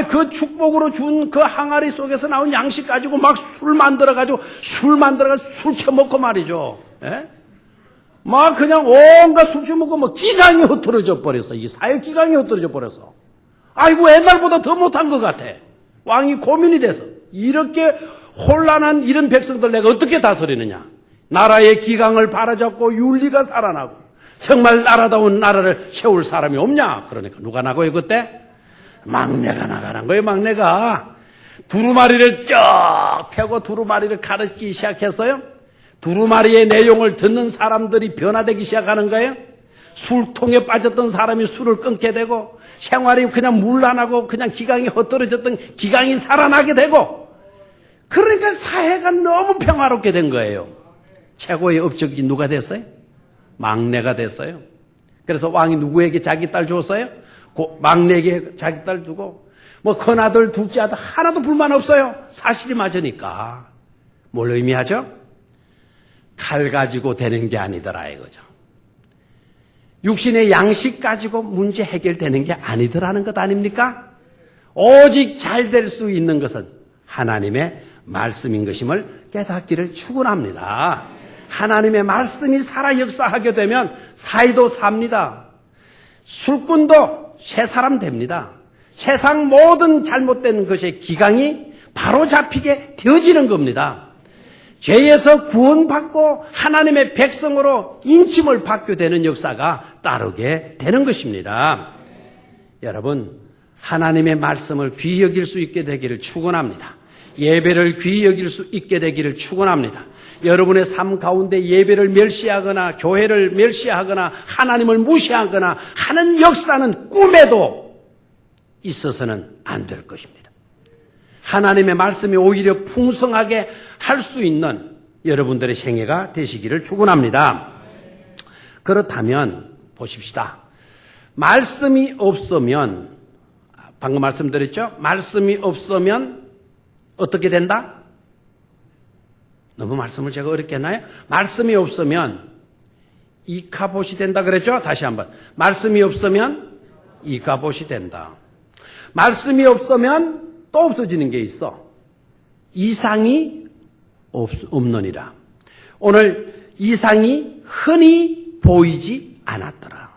그 축복으로 준 그 항아리 속에서 나온 양식 가지고 막 술 만들어가지고 술 처먹고 말이죠. 예? 막 그냥 온갖 술 처먹고 뭐 기강이 흐트러져 버렸어. 이 사회 기강이 흐트러져 버렸어. 아이고, 옛날보다 더 못한 것 같아. 왕이 고민이 돼서. 이렇게 혼란한 이런 백성들 내가 어떻게 다스리느냐. 나라의 기강을 바로잡고 윤리가 살아나고 정말 나라다운 나라를 세울 사람이 없냐. 그러니까 누가 나고요 그때? 막내가 나가는 거예요. 막내가 두루마리를 쫙 펴고 두루마리를 가르치기 시작했어요. 두루마리의 내용을 듣는 사람들이 변화되기 시작하는 거예요. 술통에 빠졌던 사람이 술을 끊게 되고 생활이 그냥 문란하고 그냥 기강이 헛떨어졌던 기강이 살아나게 되고, 그러니까 사회가 너무 평화롭게 된 거예요. 최고의 업적이 누가 됐어요? 막내가 됐어요. 그래서 왕이 누구에게 자기 딸 줬어요? 막내에게 자기 딸 주고, 뭐 큰아들 둘째 아들 하나도 불만 없어요. 사실이 맞으니까. 뭘 의미하죠? 칼 가지고 되는 게 아니더라 이거죠. 육신의 양식 가지고 문제 해결되는 게 아니더라는 것 아닙니까? 오직 잘 될 수 있는 것은 하나님의 말씀인 것임을 깨닫기를 축원합니다. 하나님의 말씀이 살아 역사하게 되면 사이도 삽니다. 술꾼도 새 사람 됩니다. 세상 모든 잘못된 것의 기강이 바로 잡히게 되어지는 겁니다. 죄에서 구원받고 하나님의 백성으로 인침을 받게 되는 역사가 따르게 되는 것입니다. 여러분, 하나님의 말씀을 귀히 여길 수 있게 되기를 축원합니다. 예배를 귀히 여길 수 있게 되기를 축원합니다. 여러분의 삶 가운데 예배를 멸시하거나 교회를 멸시하거나 하나님을 무시하거나 하는 역사는 꿈에도 있어서는 안 될 것입니다. 하나님의 말씀이 오히려 풍성하게 할 수 있는 여러분들의 생애가 되시기를 축원합니다. 그렇다면 보십시다. 말씀이 없으면, 방금 말씀드렸죠? 말씀이 없으면 어떻게 된다? 너무 말씀을 제가 어렵게 했나요? 말씀이 없으면 이카봇이 된다 그랬죠? 다시 한번. 말씀이 없으면 이카봇이 된다. 말씀이 없으면 또 없어지는 게 있어. 이상이 없느니라. 오늘 이상이 흔히 보이지 않았더라.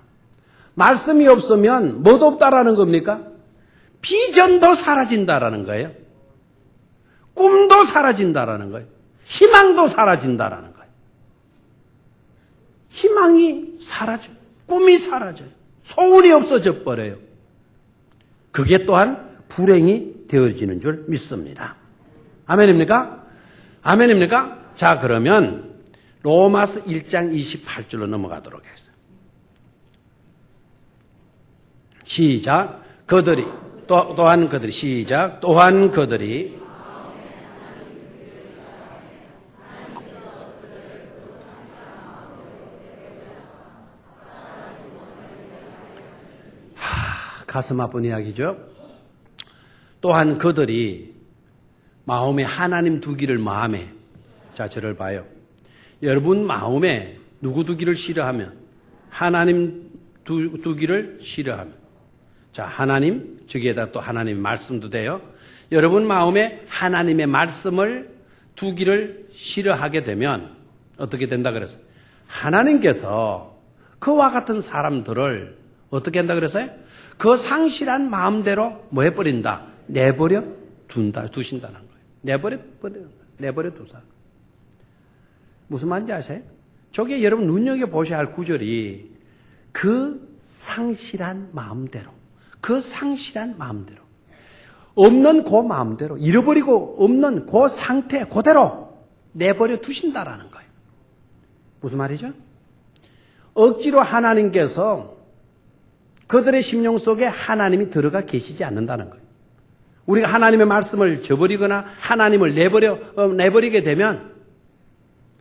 말씀이 없으면 뭐도 없다라는 겁니까? 비전도 사라진다라는 거예요. 꿈도 사라진다라는 거예요. 희망도 사라진다라는 거예요. 희망이 사라져요. 꿈이 사라져요. 소원이 없어져 버려요. 그게 또한 불행이 되어지는 줄 믿습니다. 아멘입니까? 아멘입니까? 자, 그러면 로마서 1장 28절로 넘어가도록 하겠습니다. 시작. 그들이 또한 그들이 시작. 또한 그들이 가슴 아픈 이야기죠. 또한 그들이 마음에 하나님 두기를 마음에, 자, 저를 봐요. 여러분 마음에 누구 두기를 싫어하면, 하나님 두기를 싫어하면, 자, 하나님, 저기에다 또 하나님의 말씀도 돼요. 여러분 마음에 하나님의 말씀을 두기를 싫어하게 되면 어떻게 된다 그랬어요? 하나님께서 그와 같은 사람들을 어떻게 한다 그랬어요? 그 상실한 마음대로 뭐 해버린다? 내버려 두신다는 거예요. 내버려 두사. 무슨 말인지 아세요? 저게 여러분 눈여겨보셔야 할 구절이 그 상실한 마음대로, 그 상실한 마음대로, 없는 그 마음대로, 잃어버리고 없는 그 상태 그대로 내버려 두신다라는 거예요. 무슨 말이죠? 억지로 하나님께서 그들의 심령 속에 하나님이 들어가 계시지 않는다는 거예요. 우리가 하나님의 말씀을 저버리거나 하나님을 내버리게 되면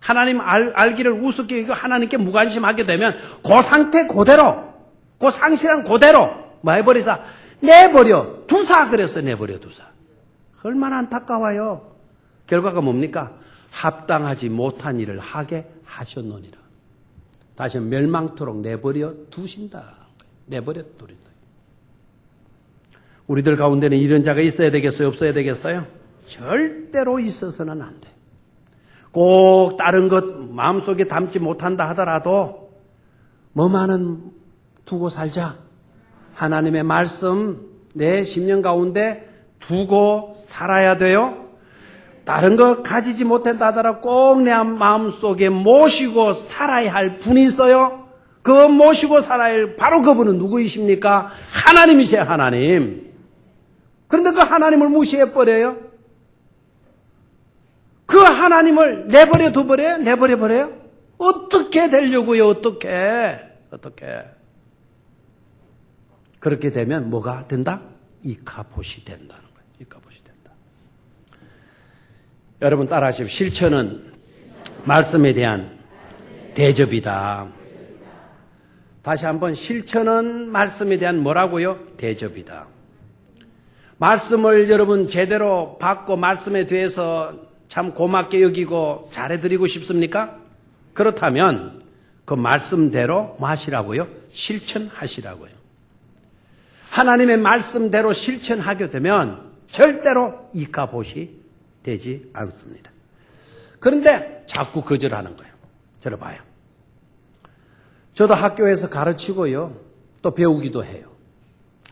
하나님 알기를 우습게 여기고 하나님께 무관심하게 되면 그 상태 그대로, 그 상실한 그대로 뭐 해버리자? 내버려 두사 그랬어. 내버려 두사. 얼마나 안타까워요. 결과가 뭡니까? 합당하지 못한 일을 하게 하셨노니라. 다시 멸망토록 내버려 두신다. 내버려 두린다. 우리들 가운데는 이런 자가 있어야 되겠어요? 없어야 되겠어요? 절대로 있어서는 안 돼. 꼭 다른 것 마음속에 담지 못한다 하더라도 뭐만은 두고 살자. 하나님의 말씀 내 심령 가운데 두고 살아야 돼요. 다른 거 가지지 못한다 하더라도 꼭 내 마음속에 모시고 살아야 할 분이 있어요. 그 모시고 살아야 할 바로 그분은 누구이십니까? 하나님이세요. 하나님. 그런데 그 하나님을 무시해버려요. 그 하나님을 내버려 둬버려요? 내버려 버려요? 어떻게 되려고요? 어떻게? 그렇게 되면 뭐가 된다? 이카봇이 된다는 거예요. 이카봇이 된다. 여러분 따라하십시오. 실천은 말씀에 대한 대접이다. 다시 한번 실천은 말씀에 대한 뭐라고요? 대접이다. 말씀을 여러분 제대로 받고 말씀에 대해서 참 고맙게 여기고 잘해드리고 싶습니까? 그렇다면 그 말씀대로 뭐 하시라고요? 실천하시라고요. 하나님의 말씀대로 실천하게 되면 절대로 이카봇이 되지 않습니다. 그런데 자꾸 거절하는 거예요. 들어봐요. 저도 학교에서 가르치고요. 또 배우기도 해요.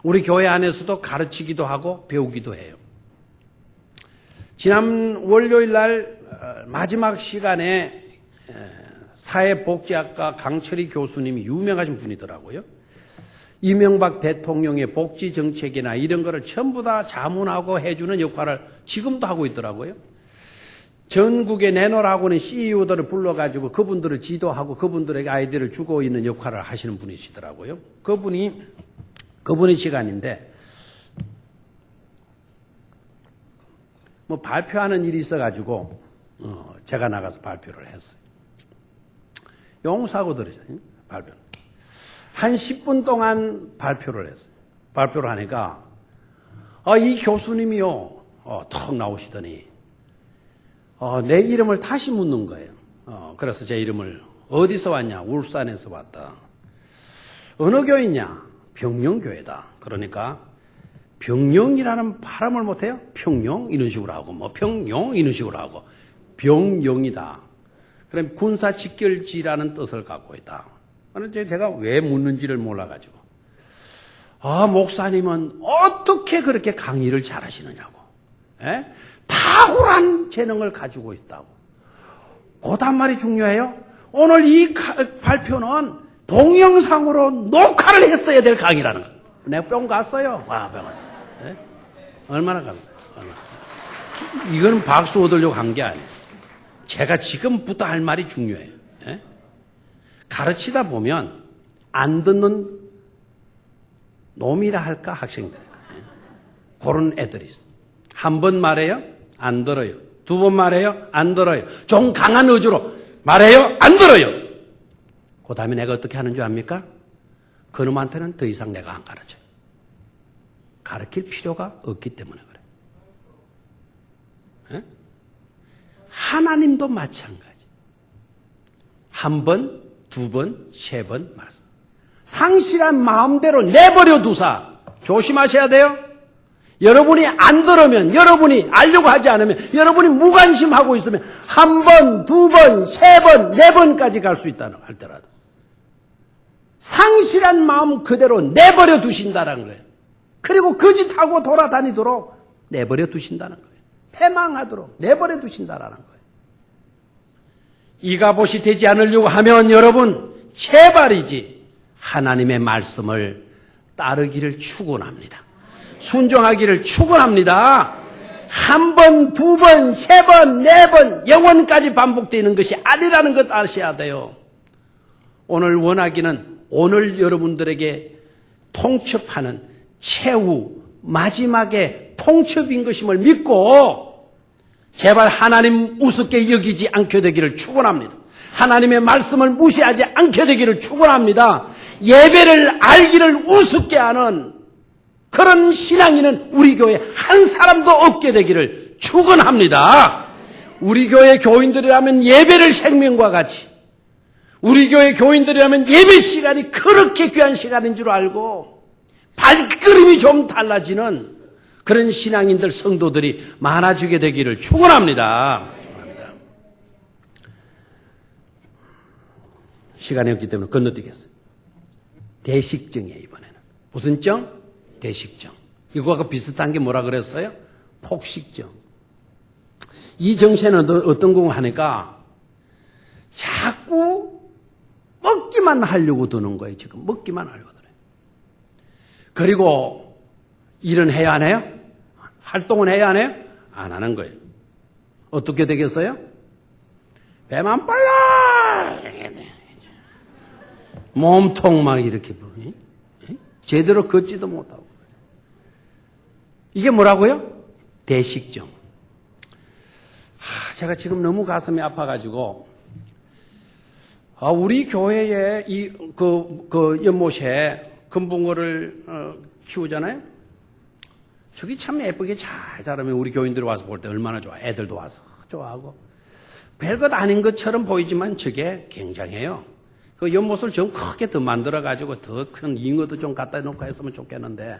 우리 교회 안에서도 가르치기도 하고 배우기도 해요. 지난 월요일 날 마지막 시간에 사회복지학과 강철희 교수님이 유명하신 분이더라고요. 이명박 대통령의 복지 정책이나 이런 거를 전부 다 자문하고 해주는 역할을 지금도 하고 있더라고요. 전국에 내놓으라고는 CEO들을 불러가지고 그분들을 지도하고 그분들에게 아이디어를 주고 있는 역할을 하시는 분이시더라고요. 그분의 시간인데 뭐 발표하는 일이 있어가지고 제가 나가서 발표를 했어요. 용사고 들으세요. 발표. 한 10분 동안 발표를 했어요. 발표를 하니까 이 교수님이요 턱 나오시더니 내 이름을 다시 묻는 거예요. 그래서 제 이름을 어디서 왔냐? 울산에서 왔다. 어느 교회냐? 병영교회다. 그러니까 병영이라는 발음을 못해요? 평영 이런 식으로 하고 뭐 평용 이런 식으로 하고 병영이다. 그럼 군사 직결지라는 뜻을 갖고 있다. 그런데 제가 왜 묻는지를 몰라가지고 목사님은 어떻게 그렇게 강의를 잘하시느냐고. 에? 탁월한 재능을 가지고 있다고. 그 단말이 중요해요. 오늘 이 발표는 동영상으로 녹화를 했어야 될 강의라는 거예요. 내가 뿅 갔어요. 뿅 갔어요. 네? 얼마나 감사해요. 이거는 박수 얻으려고 한 게 아니에요. 제가 지금부터 할 말이 중요해요. 네? 가르치다 보면 안 듣는 놈이라 할까 학생들. 네? 그런 애들이 있어요. 한 번 말해요? 안 들어요. 두 번 말해요? 안 들어요. 좀 강한 의지로 말해요? 안 들어요. 그 다음에 내가 어떻게 하는 줄 압니까? 그놈한테는 더 이상 내가 안 가르쳐요. 가르칠 필요가 없기 때문에 그래요. 에? 하나님도 마찬가지. 한 번, 두 번, 세 번 말씀. 상실한 마음대로 내버려 두사. 조심하셔야 돼요. 여러분이 안 들으면, 여러분이 알려고 하지 않으면, 여러분이 무관심하고 있으면 한 번, 두 번, 세 번, 네 번까지 갈 수 있다는 할때라도 상실한 마음 그대로 내버려 두신다는 거예요. 그리고 거짓하고 돌아다니도록 내버려 두신다는 거예요. 패망하도록 내버려 두신다라는 거예요. 이가봇이 되지 않으려고 하면 여러분 제발이지 하나님의 말씀을 따르기를 축원합니다. 순종하기를 축원합니다. 한 번, 두 번, 세 번, 네 번 영원까지 반복되는 것이 아니라는 것 아셔야 돼요. 오늘 원하기는 오늘 여러분들에게 통첩하는 최후 마지막에 통첩인 것임을 믿고 제발 하나님 우습게 여기지 않게 되기를 축원합니다. 하나님의 말씀을 무시하지 않게 되기를 축원합니다. 예배를 알기를 우습게 하는 그런 신앙인은 우리 교회에 한 사람도 없게 되기를 축원합니다. 우리 교회 교인들이라면 예배를 생명과 같이, 우리 교회 교인들이라면 예배 시간이 그렇게 귀한 시간인 줄 알고 발걸음이 좀 달라지는 그런 신앙인들, 성도들이 많아지게 되기를 축원합니다. 시간이 없기 때문에 건너뛰겠어요. 대식증이에요, 이번에는. 무슨 정? 대식증. 이거하고 비슷한 게 뭐라 그랬어요? 폭식증. 이 정세는 어떤 거 하니까 자꾸 먹기만 하려고 드는 거예요, 지금. 먹기만 하려고 드는. 그리고 일은 해야 안 해요? 활동은 해야 안 해요? 안 하는 거예요. 어떻게 되겠어요? 배만 빨라! 몸통 막 이렇게 부르니? 제대로 걷지도 못하고. 이게 뭐라고요? 대식증. 제가 지금 너무 가슴이 아파가지고, 우리 교회에 연못에 금붕어를 키우잖아요? 저기 참 예쁘게 잘 자라면 우리 교인들이 와서 볼 때 얼마나 좋아. 애들도 와서 좋아하고. 별것 아닌 것처럼 보이지만 저게 굉장해요. 그 연못을 좀 크게 더 만들어가지고 더 큰 잉어도 좀 갖다 놓고 했으면 좋겠는데,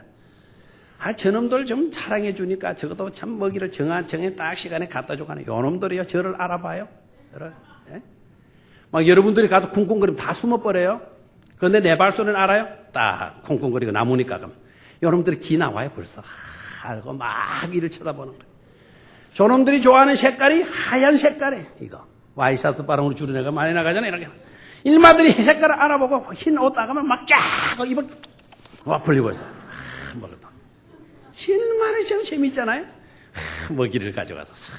저놈들 좀 사랑해 주니까 적어도 참 먹이를 정해 딱 시간에 갖다 주가네. 요놈들이요, 저를 알아봐요. 저를. 예? 막 여러분들이 가도 쿵쿵거리면 다 숨어버려요. 그런데 내 발소리는 알아요? 딱 쿵쿵거리고 나무니까 그러면. 요놈들이 기 나와요, 벌써. 알고 막 이를 쳐다보는 거예요. 저놈들이 좋아하는 색깔이 하얀 색깔이에요, 이거. 와이셔츠 바람으로 줄은 애가 많이 나가잖아요, 이렇게. 일마들이 색깔을 알아보고 흰 옷 나가면 막 쫙 입을 와 벌리고 있어요. 먹었다. 실만이 참 재밌잖아요. 먹이를 가져가서 싹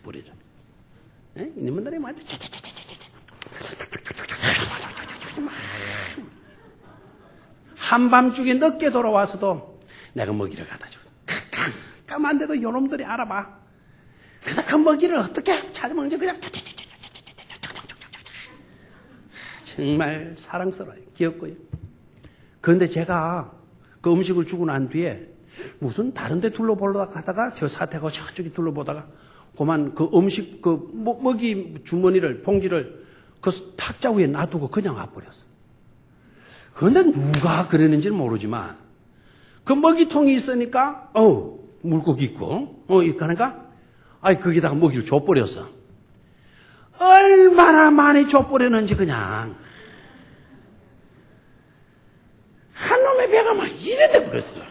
뿌리죠. 이놈들이 막 한밤중에 늦게 돌아와서도 내가 먹이를 갖다 줘. 까만데도 이놈들이 알아봐. 그래서 그 먹이를 어떻게 찾아먹는지 그냥 정말 사랑스러워요. 귀엽고요. 그런데 제가 그 음식을 주고 난 뒤에 무슨 다른 데 둘러보다가 가다가 저 사태가 저쪽에 둘러보다가 그만 그 음식 그 먹이 주머니를 봉지를 그 탁자 위에 놔두고 그냥 와버렸어. 그런데 누가 그랬는지는 모르지만 그 먹이통이 있으니까 물고기 있고 그러니까 거기다가 먹이를 줘버렸어. 얼마나 많이 줘버렸는지 그냥 한 놈의 배가 막 이래 돼버렸어요.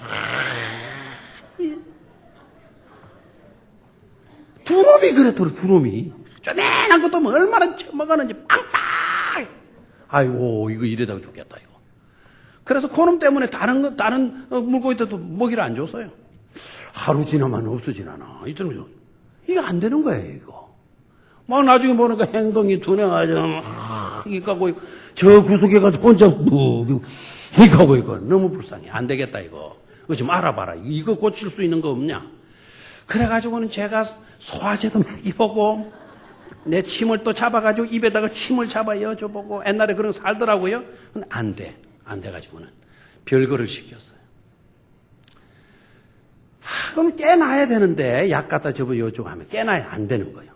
두 놈이 그랬더니 두 놈이 쪼맨한 것도 뭐 얼마나 처먹었는지 빵빵. 아이고 이거 이래다가 죽겠다 이거. 그래서 그놈 때문에 다른 물고기들도 먹이를 안 줬어요. 하루 지나면 없어지나 않아. 이러면 이게 안 되는 거예요 이거. 막 나중에 보니까 행동이 둔해가지고 이거 하고 저 구석에 가서 혼자 이거 하고 이거 너무 불쌍해. 안 되겠다 이거. 이거 좀 알아봐라. 이거 고칠 수 있는 거 없냐. 그래가지고는 제가 소화제도 먹여보고 내 침을 또 잡아가지고 입에다가 침을 잡아 여줘보고 옛날에 그런 거 살더라고요. 근데 안 돼. 안 돼가지고는 별거를 시켰어요. 그럼 깨놔야 되는데 약 갖다 접어 여주고 하면 깨놔야 안 되는 거예요.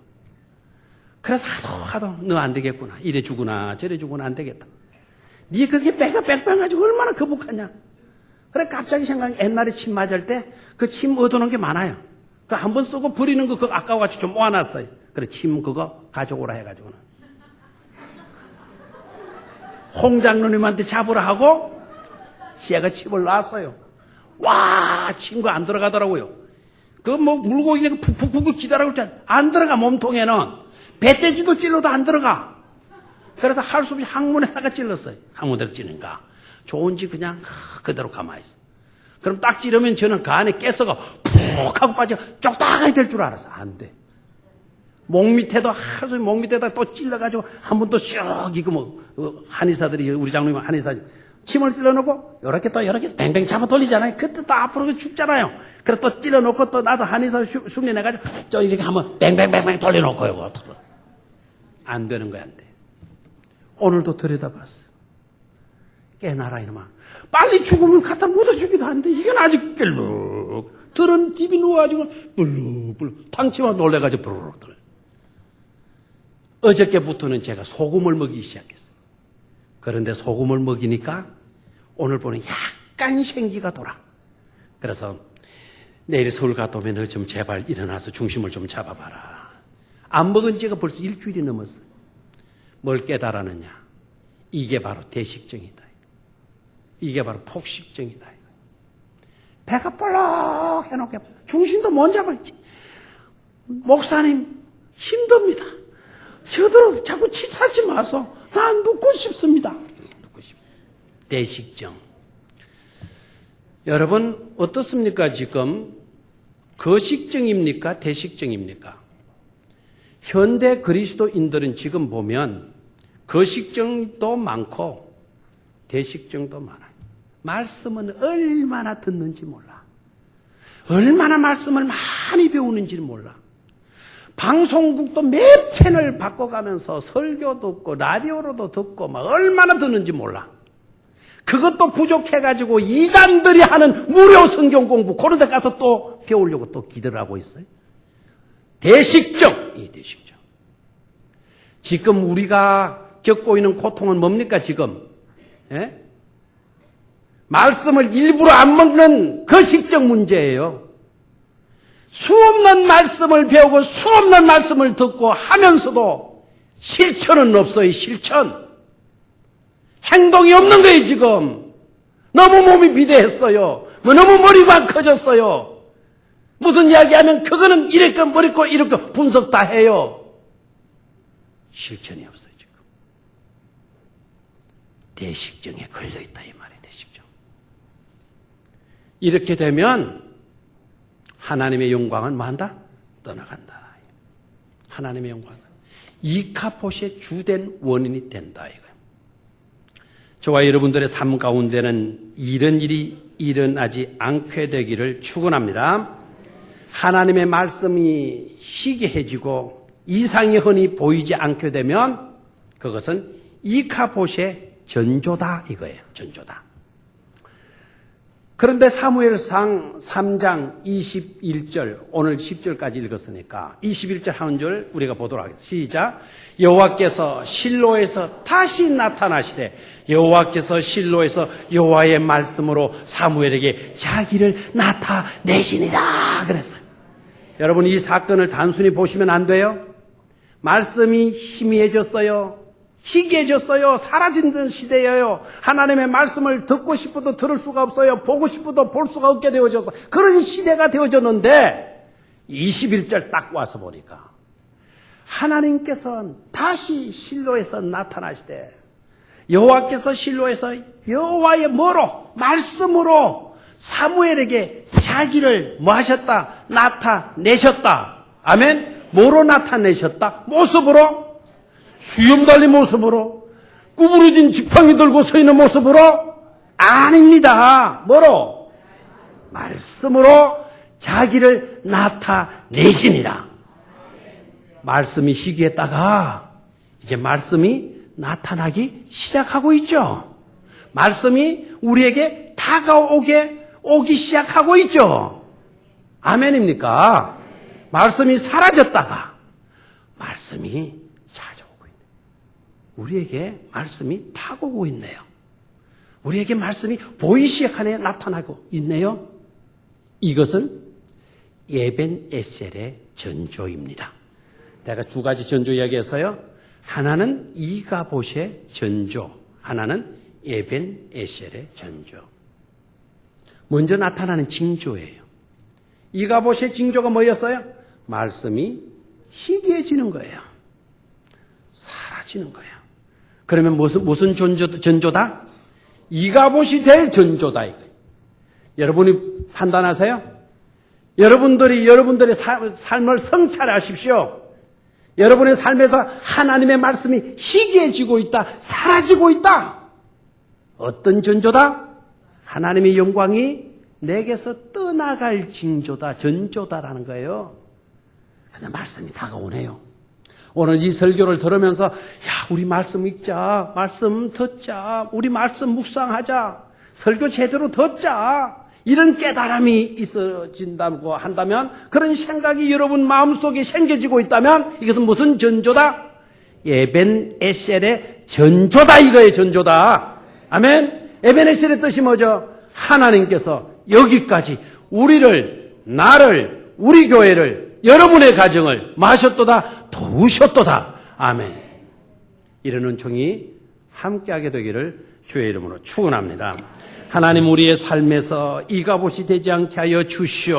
그래서 하도 너 안 되겠구나. 이래 주구나 저래 주구나 안 되겠다. 네 그렇게 배가 빽빽해가지고 얼마나 거북하냐. 그래 갑자기 생각이 옛날에 침 맞을 때 그 침 얻어놓은 게 많아요. 그 한 번 쓰고 버리는 거 그거 아까워가지고 좀 모아놨어요. 그래 침 그거 가져오라 해가지고는 홍 장로님한테 잡으라 하고 제가 침을 놨어요. 와 침과 안 들어가더라고요. 그 뭐 물고기가 푹푹푹 기다리고 있을 때 안 들어가. 몸통에는 배돼지도 찔러도 안 들어가. 그래서 할 수 없이 항문에다가 찔렀어요. 항문에다가 찌는가 좋은지 그냥 그대로 가만히 있어. 그럼 딱 찌르면 저는 그 안에 깨서가 푹 하고 빠져 쪽다가야 될 줄 알았어. 안 돼. 목 밑에도 하루 목 밑에다 또 찔러가지고 한 번 또 슉 이거 뭐 한의사들이 우리 장로님 한의사 침을 찔러놓고 요렇게 뱅뱅 잡아 돌리잖아요. 그때 또 앞으로 죽잖아요. 그래 또 찔러놓고 또 나도 한의사 흉내내가지고 또 이렇게 한번 뱅뱅뱅뱅 돌려놓고 요거 안 되는 거야, 안 돼. 오늘도 들여다봤어요. 깨나라 이놈아. 빨리 죽으면 갖다 묻어주기도 한데 이건 아직 끌룩. 들은 집이 누워가지고 불룩불룩 탕치와 놀래가지고 부르륵 들어요. 어저께부터는 제가 소금을 먹이기 시작했어요. 그런데 소금을 먹이니까 오늘 보는 약간 생기가 돌아. 그래서 내일 서울 갔다 오면 너 좀 제발 일어나서 중심을 좀 잡아봐라. 안 먹은 지가 벌써 일주일이 넘었어요. 뭘 깨달았느냐. 이게 바로 대식증이다. 이게 바로 폭식증이다. 배가 볼록 해놓게 중심도 못 잡았지. 목사님 힘듭니다. 저들은 자꾸 치사하지 마소. 나 눕고 싶습니다. 눕고 싶습니다. 대식증. 여러분 어떻습니까? 지금 거식증입니까? 대식증입니까? 현대 그리스도인들은 지금 보면 거식증도 많고 대식증도 많아요. 말씀은 얼마나 듣는지 몰라. 얼마나 말씀을 많이 배우는지를 몰라. 방송국도 몇 채널 바꿔가면서 설교 듣고 라디오로도 듣고 막 얼마나 듣는지 몰라. 그것도 부족해가지고 이단들이 하는 무료 성경 공부 그런 데 가서 또 배우려고 또 기도를 하고 있어요. 대식증. 이 대식증. 지금 우리가 겪고 있는 고통은 뭡니까 지금? 예? 말씀을 일부러 안 먹는 거식증 문제예요. 수없는 말씀을 배우고 수없는 말씀을 듣고 하면서도 실천은 없어요. 실천. 행동이 없는 거예요 지금. 너무 몸이 비대했어요. 너무 머리가 커졌어요. 무슨 이야기하면 그거는 이랬고 뭐랬고 이렇게 분석 다 해요. 실천이 없어요 지금. 대식증에 걸려있다 이 말이에요. 대식증. 이렇게 되면 하나님의 영광은 뭐한다? 떠나간다. 하나님의 영광은 이카봇의 주된 원인이 된다 이거예요. 저와 여러분들의 삶 가운데는 이런 일이 일어나지 않게 되기를 축원합니다. 하나님의 말씀이 희귀해지고 이상이 흔히 보이지 않게 되면 그것은 이카봇의 전조다 이거예요. 전조다. 그런데 사무엘상 3장 21절 오늘 10절까지 읽었으니까 21절 한 절 우리가 보도록 하겠습니다. 시작. 여호와께서 실로에서 다시 나타나시되 여호와께서 실로에서 여호와의 말씀으로 사무엘에게 자기를 나타내시니라 그랬어요. 여러분 이 사건을 단순히 보시면 안 돼요. 말씀이 희미해졌어요. 희귀해졌어요. 사라진 시대예요. 하나님의 말씀을 듣고 싶어도 들을 수가 없어요. 보고 싶어도 볼 수가 없게 되어져서 그런 시대가 되어졌는데 21절 딱 와서 보니까 하나님께서 다시 실로에서 나타나시되 여호와께서 실로에서 여호와의 뭐로? 말씀으로 사무엘에게 자기를 뭐 하셨다? 나타내셨다. 아멘? 뭐로 나타내셨다? 모습으로? 수염 달린 모습으로? 구부러진 지팡이 들고 서 있는 모습으로? 아닙니다. 뭐로? 말씀으로 자기를 나타내시니라. 말씀이 희귀했다가 이제 말씀이 나타나기 시작하고 있죠. 말씀이 우리에게 오기 시작하고 있죠. 아멘입니까? 말씀이 사라졌다가 말씀이 찾아오고 있네요. 우리에게 말씀이 다가오고 있네요. 우리에게 말씀이 보이기 시작하네 나타나고 있네요. 이것은 에벤에셀의 전조입니다. 내가 두 가지 전조 이야기했어요. 하나는 이가봇의 전조, 하나는 에벤에셀의 전조. 먼저 나타나는 징조예요. 이가봇의 징조가 뭐였어요? 말씀이 희귀해지는 거예요. 사라지는 거예요. 그러면 무슨 전조다? 이가봇이 될 전조다 이거예요. 여러분이 판단하세요? 여러분들의 삶을 성찰하십시오. 여러분의 삶에서 하나님의 말씀이 희귀해지고 있다, 사라지고 있다. 어떤 전조다? 하나님의 영광이 내게서 떠나갈 징조다, 전조다라는 거예요. 근데 말씀이 다가오네요. 오늘 이 설교를 들으면서 야, 우리 말씀 읽자, 말씀 듣자, 우리 말씀 묵상하자, 설교 제대로 듣자, 이런 깨달음이 있어진다고 한다면, 그런 생각이 여러분 마음속에 생겨지고 있다면 이것은 무슨 전조다? 에벤 에셀의 전조다, 이거의 전조다. 아멘. 에벤 에셀의 뜻이 뭐죠? 하나님께서 여기까지 우리를, 나를, 우리 교회를, 여러분의 가정을 마셨도다, 도우셨도다. 아멘. 이런 은총이 함께하게 되기를 주의 이름으로 축원합니다. 하나님, 우리의 삶에서 이가봇이 되지 않게 하여 주시옵소서.